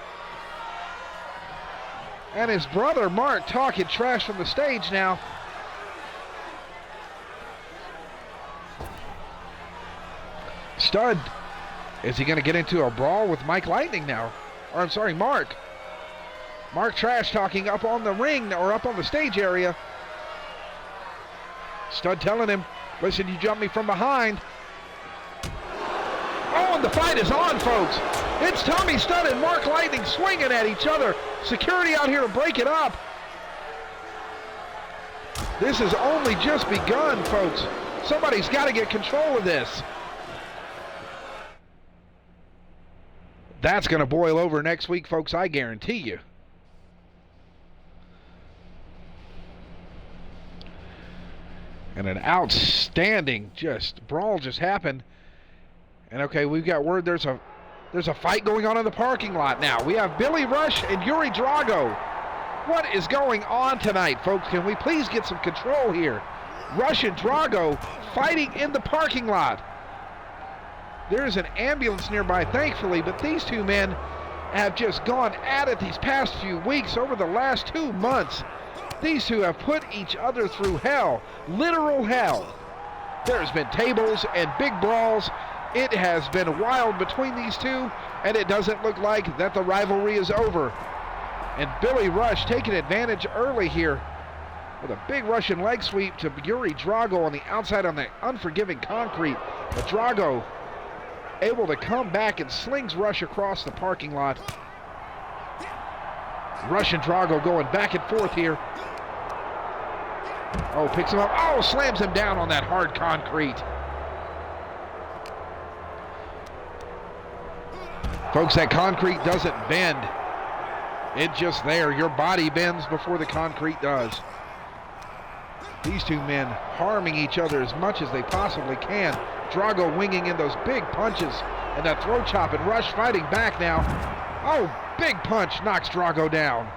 And his brother Mark talking trash from the stage now. Stud, is he going to get into a brawl with Mike Lightning now? Or I'm sorry, Mark. Mark trash talking up on the ring, or up on the stage area. Stud telling him, listen, you jumped me from behind. Oh, and the fight is on, folks. It's Tommy Stud and Mark Lightning swinging at each other. Security out here to break it up. This has only just begun, folks. Somebody's got to get control of this. That's going to boil over next week, folks, I guarantee you. And an outstanding brawl just happened. And okay, we've got word there's a fight going on in the parking lot now. We have Billy Rush and Yuri Drago. What is going on tonight, folks? Can we please get some control here? Rush and Drago fighting in the parking lot. There's an ambulance nearby, thankfully, but these two men have just gone at it these past few weeks, over the last 2 months. These two have put each other through hell, literal hell. There's been tables and big brawls. It has been wild between these two, and it doesn't look like that the rivalry is over. And Billy Rush taking advantage early here with a big Russian leg sweep to Yuri Drago on the outside on the unforgiving concrete. But Drago able to come back and slings Rush across the parking lot. Rush and Drago going back and forth here. Oh, picks him up. Oh, slams him down on that hard concrete. Folks, that concrete doesn't bend. It's just there. Your body bends before the concrete does. These two men harming each other as much as they possibly can. Drago winging in those big punches and that throat chop, and Rush fighting back now. Oh, big punch knocks Drago down.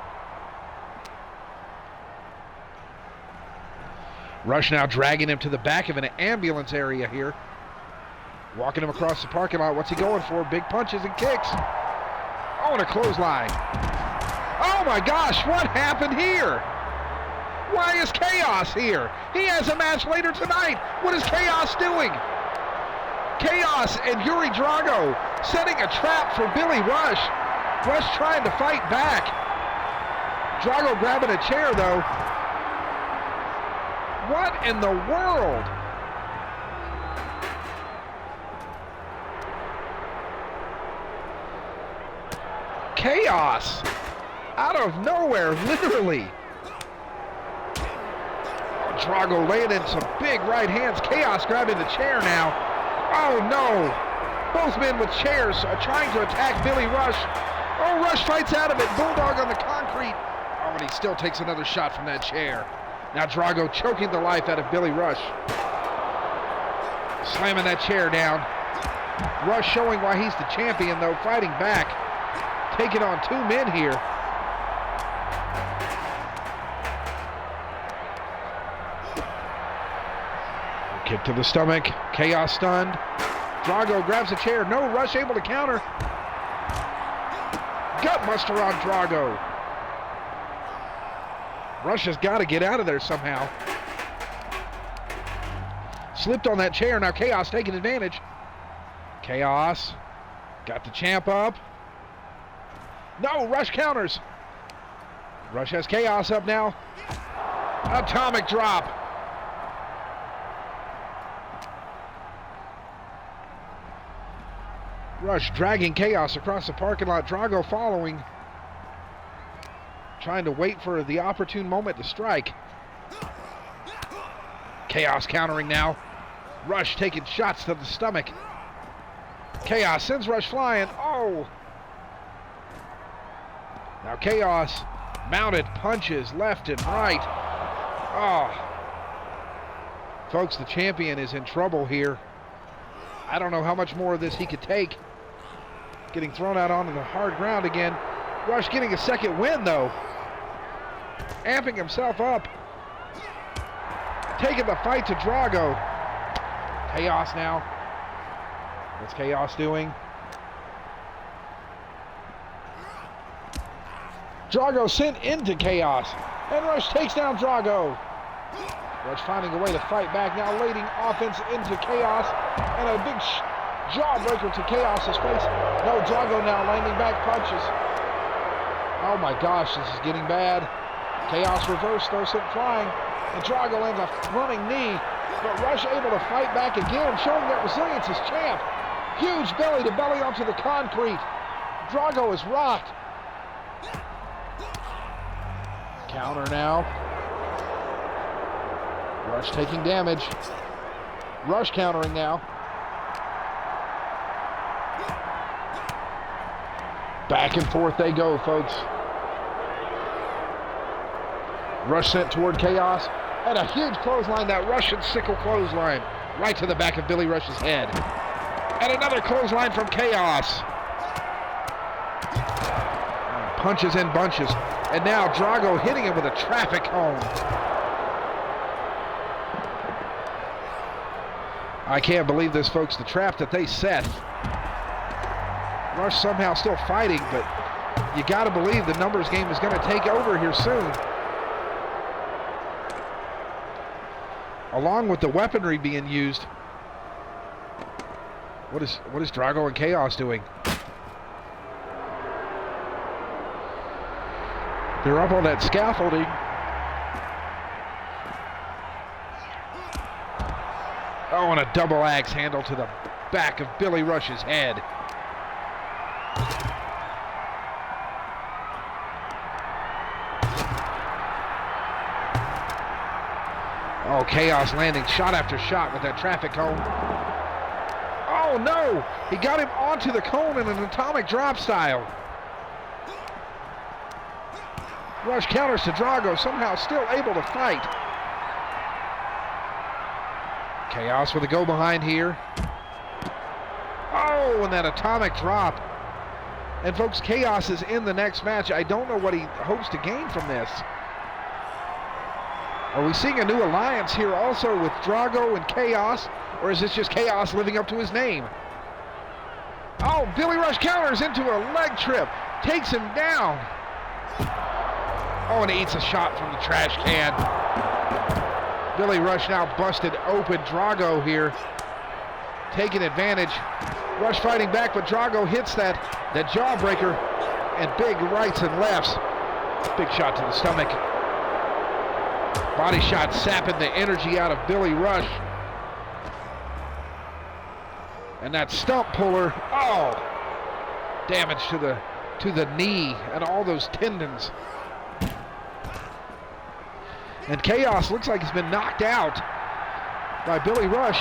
Rush now dragging him to the back of an ambulance area here. Walking him across the parking lot. What's he going for? Big punches and kicks. Oh, and a clothesline. Oh my gosh, what happened here? Why is Chaos here? He has a match later tonight. What is Chaos doing? Chaos and Yuri Drago setting a trap for Billy Rush. Rush trying to fight back. Drago grabbing a chair though. What in the world? Chaos out of nowhere, literally. Drago laying in some big right hands. Chaos grabbing the chair now. Oh no! Both men with chairs are trying to attack Billy Rush. Oh, Rush fights out of it. Bulldog on the concrete. Oh, and he still takes another shot from that chair. Now Drago choking the life out of Billy Rush. Slamming that chair down. Rush showing why he's the champion though, fighting back. Taking on two men here. Kick to the stomach. Chaos stunned. Drago grabs a chair. No, Rush able to counter. Gutbuster on Drago. Rush has got to get out of there somehow. Slipped on that chair. Now Chaos taking advantage. Chaos got the champ up. No, Rush counters. Rush has Chaos up now. Atomic drop. Rush dragging Chaos across the parking lot. Drago following. Trying to wait for the opportune moment to strike. Chaos countering now. Rush taking shots to the stomach. Chaos sends Rush flying. Oh! Now Chaos mounted punches left and right. Oh. Folks, the champion is in trouble here. I don't know how much more of this he could take. Getting thrown out onto the hard ground again. Rush getting a second win though. Amping himself up. Taking the fight to Drago. Chaos now. What's Chaos doing? Drago sent into Chaos. And Rush takes down Drago. Rush finding a way to fight back now, leading offense into Chaos. And a big jawbreaker to Chaos's face. No, Drago now landing back punches. Oh my gosh, this is getting bad. Chaos reverse though, sent flying. And Drago lands a running knee. But Rush able to fight back again, showing that resilience as champ. Huge belly to belly onto the concrete. Drago is rocked. Counter now. Rush taking damage. Rush countering now. Back and forth they go, folks. Rush sent toward Chaos. And a huge clothesline, that Russian sickle clothesline. Right to the back of Billy Rush's head. And another clothesline from Chaos. Punches in bunches. And now Drago hitting him with a traffic cone. I can't believe this, folks. The trap that they set. Rush somehow still fighting, but you got to believe the numbers game is going to take over here soon. Along with the weaponry being used. What is Drago and Chaos doing? They're up on that scaffolding. Oh, and a double axe handle to the back of Billy Rush's head. Oh, Chaos landing shot after shot with that traffic cone. Oh no! He got him onto the cone in an atomic drop style. Rush counters to Drago, somehow still able to fight. Chaos with a go behind here. Oh, and that atomic drop. And folks, Chaos is in the next match. I don't know what he hopes to gain from this. Are we seeing a new alliance here also with Drago and Chaos? Or is this just Chaos living up to his name? Oh, Billy Rush counters into a leg trip. Takes him down. Oh, and he eats a shot from the trash can. Billy Rush now busted open. Drago here taking advantage. Rush fighting back, but Drago hits that jawbreaker and big rights and lefts. Big shot to the stomach. Body shot sapping the energy out of Billy Rush. And that stump puller, oh, damage to the knee and all those tendons. And Chaos looks like he's been knocked out by Billy Rush.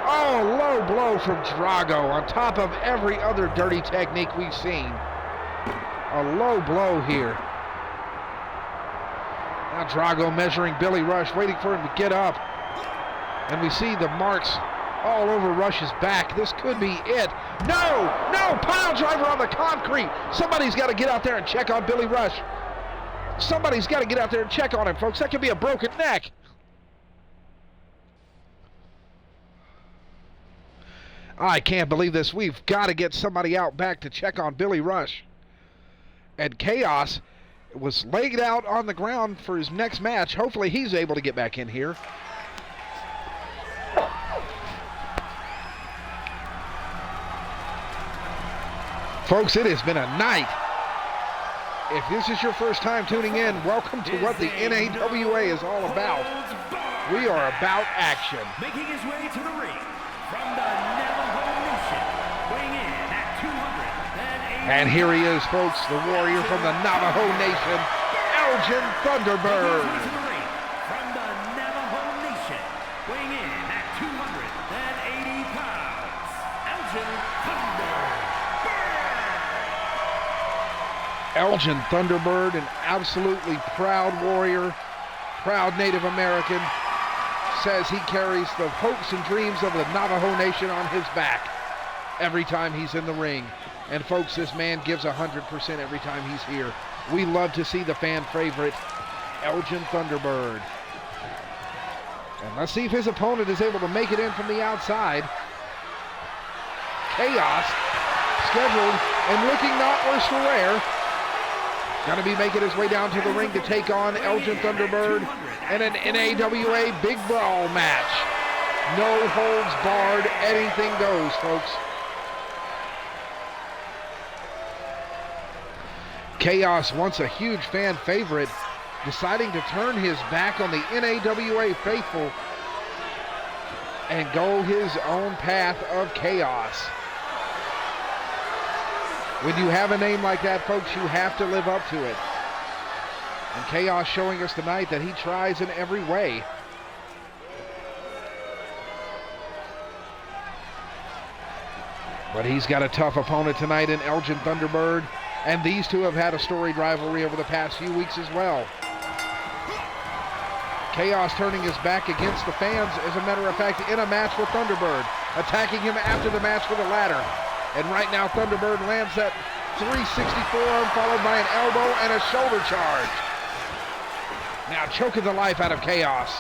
Oh, low blow from Drago on top of every other dirty technique we've seen. A low blow here. Now Drago measuring Billy Rush, waiting for him to get up. And we see the marks all over Rush's back. This could be it. No, pile driver on the concrete. Somebody's got to get out there and check on Billy Rush. Somebody's got to get out there and check on him, folks. That could be a broken neck. I can't believe this. We've got to get somebody out back to check on Billy Rush. And Chaos was laid out on the ground for his next match. Hopefully he's able to get back in here. Folks, it has been a night. If this is your first time tuning in, welcome to what the N.A.W.A. is all about. We are about action. Making his way to the ring from the N.A.W.A. Nation, weighing in at 280. And here he is, folks, the warrior from the Navajo Nation, Elgin Thunderbird. From the Navajo Nation, weighing in at 280 pounds, Elgin Thunderbird. Elgin Thunderbird, an absolutely proud warrior, proud Native American, says he carries the hopes and dreams of the Navajo Nation on his back every time he's in the ring. And folks, this man gives 100% every time he's here. We love to see the fan favorite, Elgin Thunderbird. And let's see if his opponent is able to make it in from the outside. Chaos, scheduled and looking not worse for wear. Gonna be making his way down to the ring to take on Elgin Thunderbird in an N.A.W.A. Big Brawl match. No holds barred, anything goes, folks. Chaos, once a huge fan favorite, deciding to turn his back on the N.A.W.A. faithful and go his own path of chaos. When you have a name like that, folks, you have to live up to it. And Chaos showing us tonight that he tries in every way. But he's got a tough opponent tonight in Elgin Thunderbird. And these two have had a storied rivalry over the past few weeks as well. Chaos turning his back against the fans, as a matter of fact, in a match with Thunderbird. Attacking him after the match with a ladder. And right now, Thunderbird lands that 360 forearm followed by an elbow and a shoulder charge. Now choking the life out of Chaos.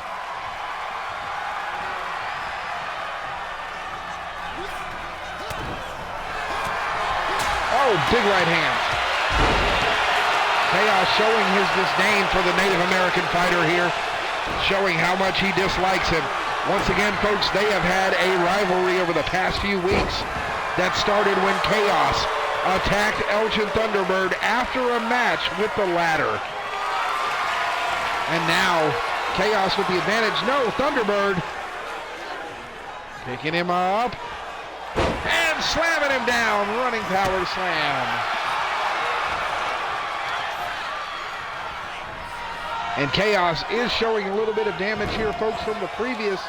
Oh, big right hand. Chaos showing his disdain for the Native American fighter here, showing how much he dislikes him. Once again, folks, they have had a rivalry over the past few weeks. That started when Chaos attacked Elgin Thunderbird after a match with the ladder. And now Chaos with the advantage. No, Thunderbird picking him up and slamming him down. Running power slam. And Chaos is showing a little bit of damage here, folks, from the previous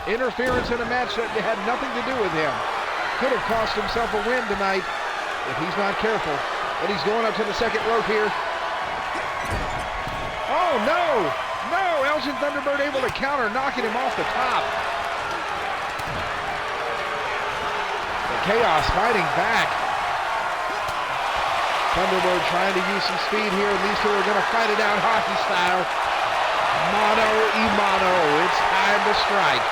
interference in a match that had nothing to do with him. Could have cost himself a win tonight if he's not careful. But he's going up to the second rope here. Oh, no! No! Elgin Thunderbird able to counter, knocking him off the top. But Chaos fighting back. Thunderbird trying to use some speed here, and these two are going to fight it out hockey style. Mano y mano. It's time to strike.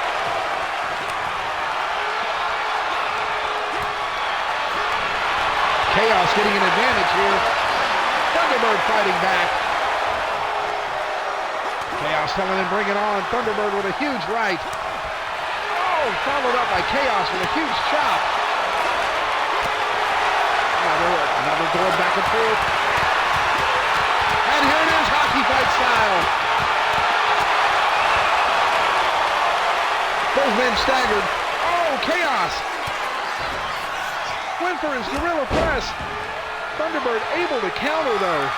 Chaos getting an advantage here. Thunderbird fighting back. Chaos telling him bring it on. Thunderbird with a huge right. Oh, followed up by Chaos with a huge chop. Another going back and forth. And here it is, hockey fight style. Both men staggered. Oh, Chaos went for his gorilla press. Thunderbird able to counter though.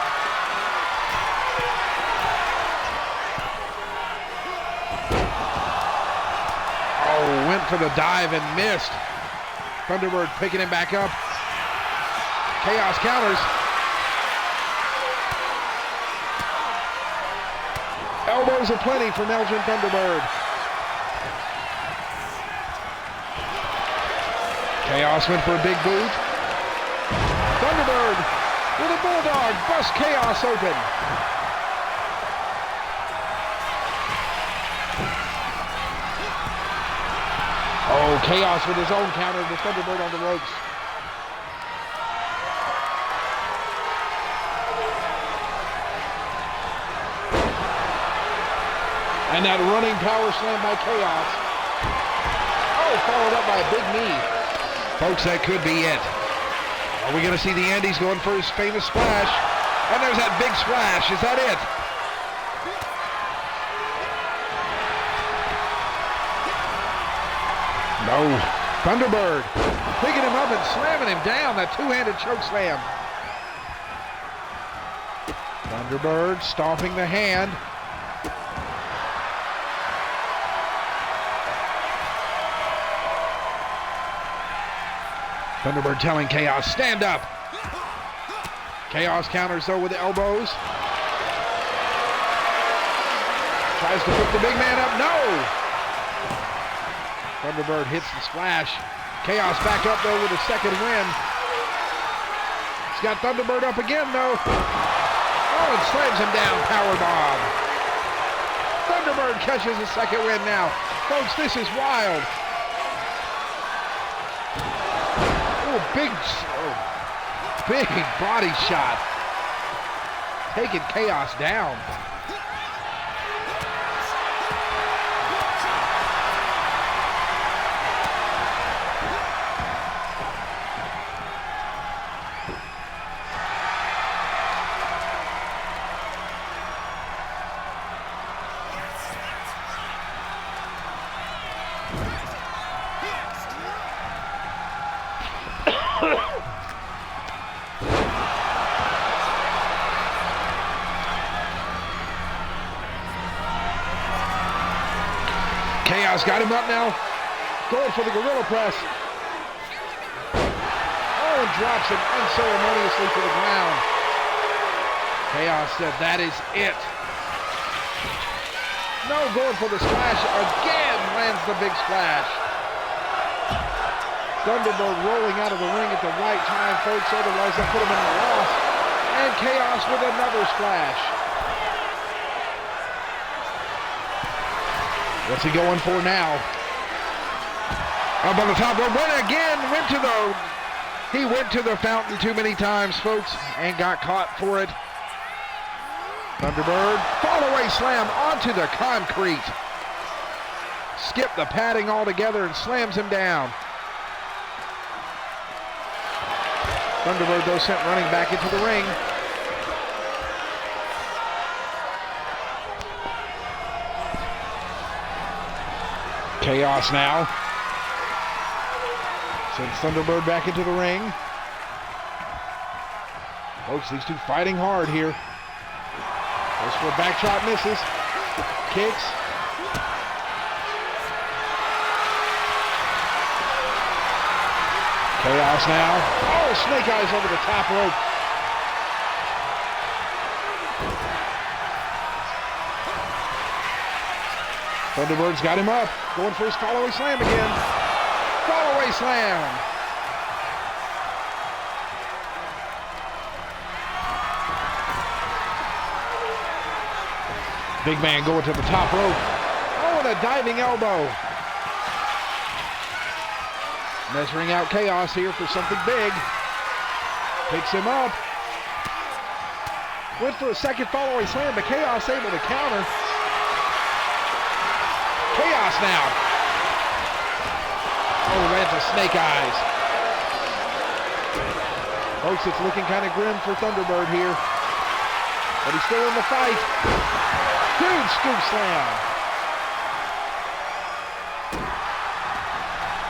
Oh, went for the dive and missed. Thunderbird picking him back up. Chaos counters. Elbows aplenty from Elgin Thunderbird. Chaos went for a big boot. Thunderbird with a bulldog busts Chaos open. Oh, Chaos with his own counter to Thunderbird on the ropes. And that running power slam by Chaos. Oh, followed up by a big knee. Folks, that could be it. Are we going to see the Andes going for his famous splash? And there's that big splash. Is that it? No. Thunderbird picking him up and slamming him down. That two-handed choke slam. Thunderbird stomping the hand. Thunderbird telling Chaos, stand up. Chaos counters though with the elbows. Tries to pick the big man up, no! Thunderbird hits the splash. Chaos back up though with a second win. He's got Thunderbird up again though. Oh, and slams him down, powerbomb. Thunderbird catches a second win now. Folks, this is wild. Big body shot. Taking Chaos down. Chaos got him up now. Going for the gorilla press. Oh, and drops him unceremoniously to the ground. Chaos said, that is it. No, going for the splash again. Lands the big splash. Thunderbird rolling out of the ring at the right time, folks. Otherwise, that put him in the loss. And Chaos with another splash. What's he going for now? Up on the top rope, went again, he went to the fountain too many times, folks, and got caught for it. Thunderbird, fall away slam onto the concrete. Skipped the padding altogether and slams him down. Thunderbird, though, sent running back into the ring. Chaos now. Sends Thunderbird back into the ring. Folks, these two fighting hard here. Goes for a back shot, misses. Kicks. Chaos now. Oh, snake eyes over the top rope. Thunderbird's got him up. Going for his fall-away slam again. Fall-away slam. Big man going to the top rope. Oh, and a diving elbow. Measuring out Chaos here for something big. Picks him up. Went for a second fall-away slam, but Chaos able to counter. Chaos now. Oh, lands a snake eyes. Folks, it's looking kind of grim for Thunderbird here. But he's still in the fight. Huge scoop slam.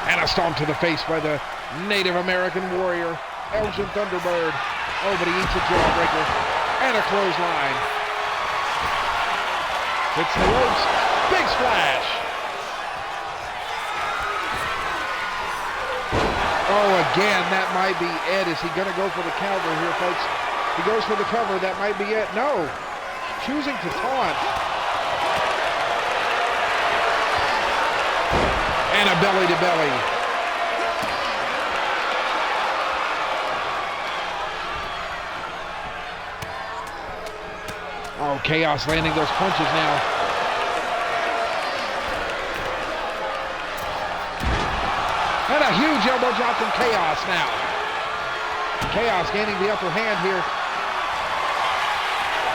And a stomp to the face by the Native American warrior, Elgin Thunderbird. Oh, but he eats a jawbreaker. And a clothesline. Hits the ropes. Big splash. Oh, again, that might be it. Is he going to go for the cover here, folks? He goes for the cover. That might be it. No. Choosing to taunt. And a belly to belly. Oh, Chaos landing those punches now. And a huge elbow drop from Chaos now. Chaos gaining the upper hand here.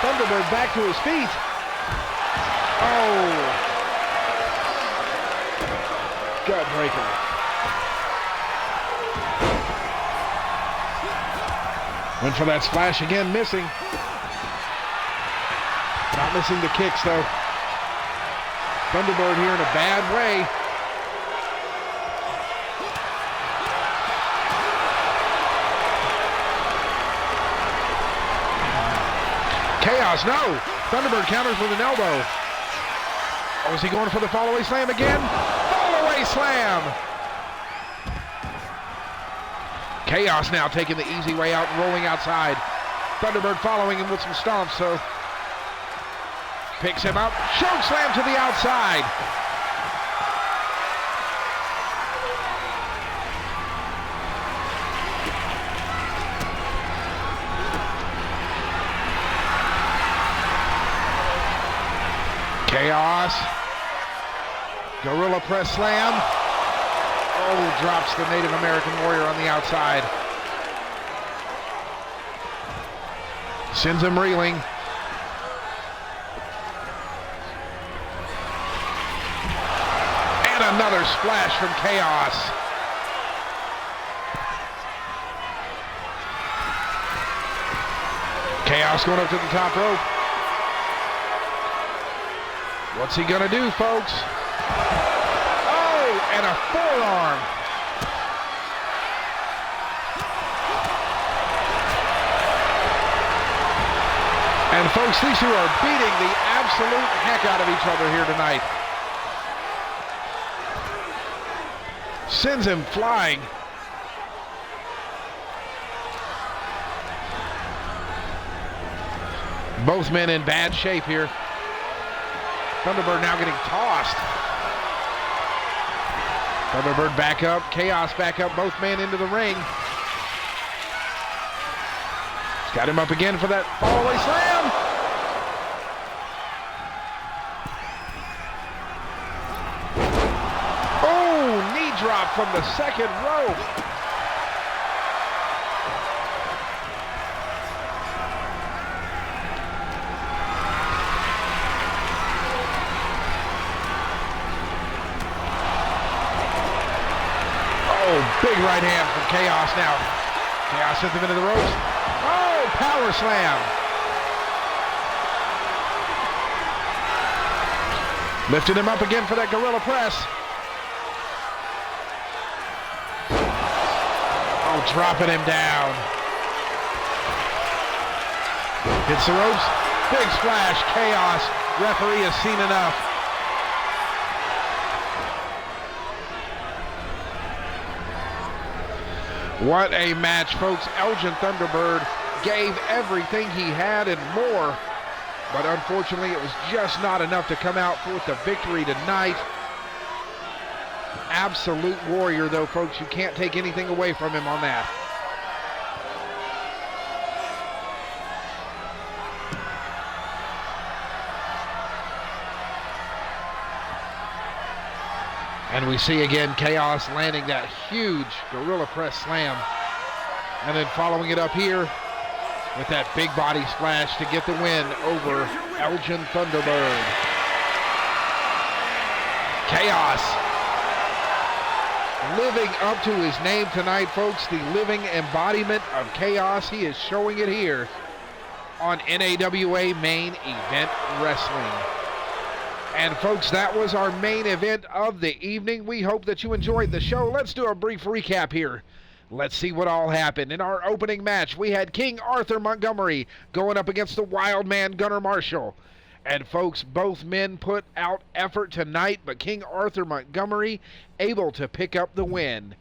Thunderbird back to his feet. Oh. Gut breaker. Went for that splash again, missing. Not missing the kicks though. Thunderbird here in a bad way. Chaos, no! Thunderbird counters with an elbow. Oh, is he going for the fall-away slam again? Fall-away slam! Chaos now taking the easy way out and rolling outside. Thunderbird following him with some stomps, so picks him up. Choke slam to the outside. Chaos. Gorilla press slam. Oh, drops the Native American warrior on the outside. Sends him reeling. And another splash from Chaos. Chaos going up to the top rope. What's he gonna do, folks? Oh, and a forearm. And folks, these two are beating the absolute heck out of each other here tonight. Sends him flying. Both men in bad shape here. Thunderbird now getting tossed. Thunderbird back up, Chaos back up, both men into the ring. He's got him up again for that fall-away slam. Oh, knee drop from the second rope. Big right hand from Chaos now. Chaos sends him into the ropes. Oh, power slam. Lifted him up again for that gorilla press. Oh, dropping him down. Hits the ropes. Big splash. Chaos. Referee has seen enough. What a match, folks. Elgin Thunderbird gave everything he had and more, but unfortunately it was just not enough to come out with the victory tonight. Absolute warrior, though, folks. You can't take anything away from him on that. And we see again Chaos landing that huge gorilla press slam. And then following it up here with that big body splash to get the win over Elgin Thunderbird. Chaos living up to his name tonight, folks. The living embodiment of chaos. He is showing it here on N.A.W.A. Main Event Wrestling. And folks, that was our main event of the evening. We hope that you enjoyed the show. Let's do a brief recap here. Let's see what all happened. In our opening match, we had King Arthur Montgomery going up against the Wild Man Gunnar Marshall. And folks, both men put out effort tonight, but King Arthur Montgomery able to pick up the win.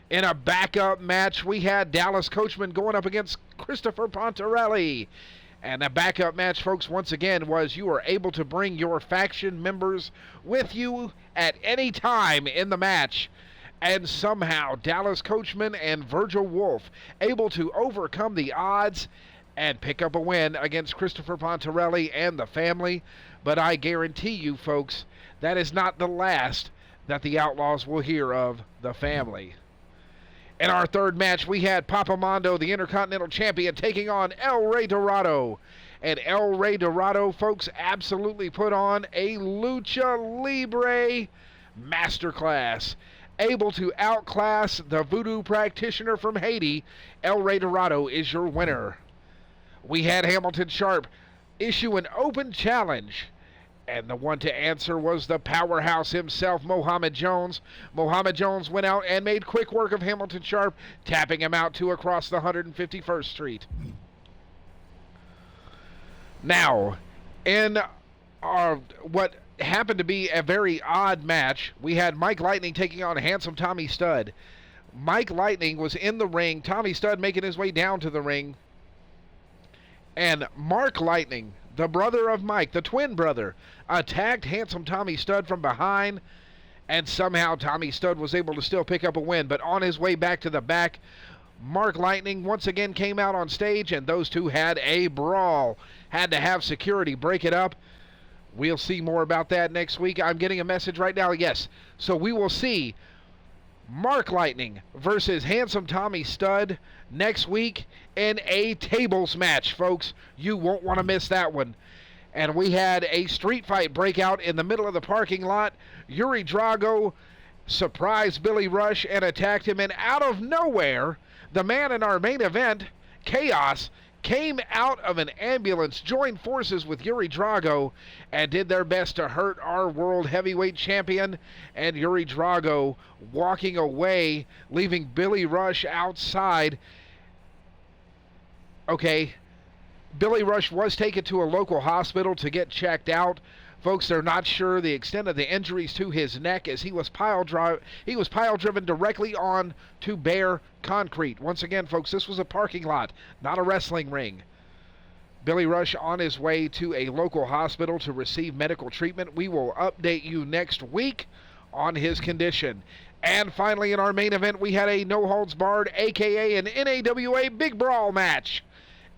In a backup match, we had Dallas Coachman going up against Christopher Pontarelli. And a backup match, folks, once again, was you were able to bring your faction members with you at any time in the match. And somehow, Dallas Coachman and Virgil Wolf able to overcome the odds and pick up a win against Christopher Pontarelli and the family. But I guarantee you, folks, that is not the last that the Outlaws will hear of the family. In our third match, we had Papa Mondo, the Intercontinental Champion, taking on El Rey Dorado. And El Rey Dorado, folks, absolutely put on a Lucha Libre masterclass. Able to outclass the voodoo practitioner from Haiti, El Rey Dorado is your winner. We had Hamilton Sharp issue an open challenge. And the one to answer was the powerhouse himself, Mohammed Jones. Mohammed Jones went out and made quick work of Hamilton Sharp, tapping him out to across the 151st Street. Now, in our what happened to be a very odd match, we had Mike Lightning taking on Handsome Tommy Stud. Mike Lightning was in the ring, Tommy Stud making his way down to the ring. And Mark Lightning, the brother of Mike, the twin brother, attacked Handsome Tommy Stud from behind, and somehow Tommy Stud was able to still pick up a win. But on his way back to the back, Mark Lightning once again came out on stage, and those two had a brawl. Had to have security break it up. We'll see more about that next week. I'm getting a message right now, yes. So we will see Mark Lightning versus Handsome Tommy Stud next week in a tables match, folks. You won't want to miss that one. And we had a street fight break out in the middle of the parking lot. Yuri Drago surprised Billy Rush and attacked him, and out of nowhere, the man in our main event, Chaos, came out of an ambulance, joined forces with Yuri Drago, and did their best to hurt our World Heavyweight Champion. And Yuri Drago walking away, leaving Billy Rush outside. Okay, Billy Rush was taken to a local hospital to get checked out. Folks, they're not sure the extent of the injuries to his neck, as he was pile driven directly on to bare concrete. Once again, folks, this was a parking lot, not a wrestling ring. Billy Rush on his way to a local hospital to receive medical treatment. We will update you next week on his condition. And finally, in our main event, we had a no-holds-barred, a.k.a. an N.A.W.A. Big Brawl match.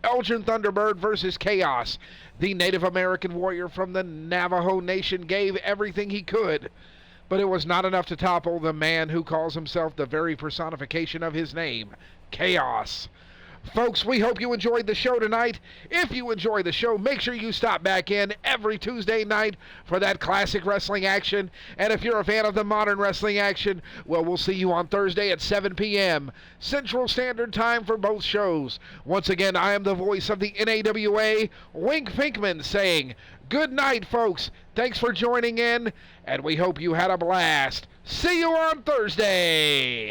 Elgin Thunderbird versus Chaos. The Native American warrior from the Navajo Nation gave everything he could, but it was not enough to topple the man who calls himself the very personification of his name, Chaos. Folks, we hope you enjoyed the show tonight. If you enjoy the show, make sure you stop back in every Tuesday night for that classic wrestling action. And if you're a fan of the modern wrestling action, well, we'll see you on Thursday at 7 p.m. Central Standard Time for both shows. Once again, I am the voice of the N.A.W.A., Wink Pinkman, saying good night, folks. Thanks for joining in, and we hope you had a blast. See you on Thursday.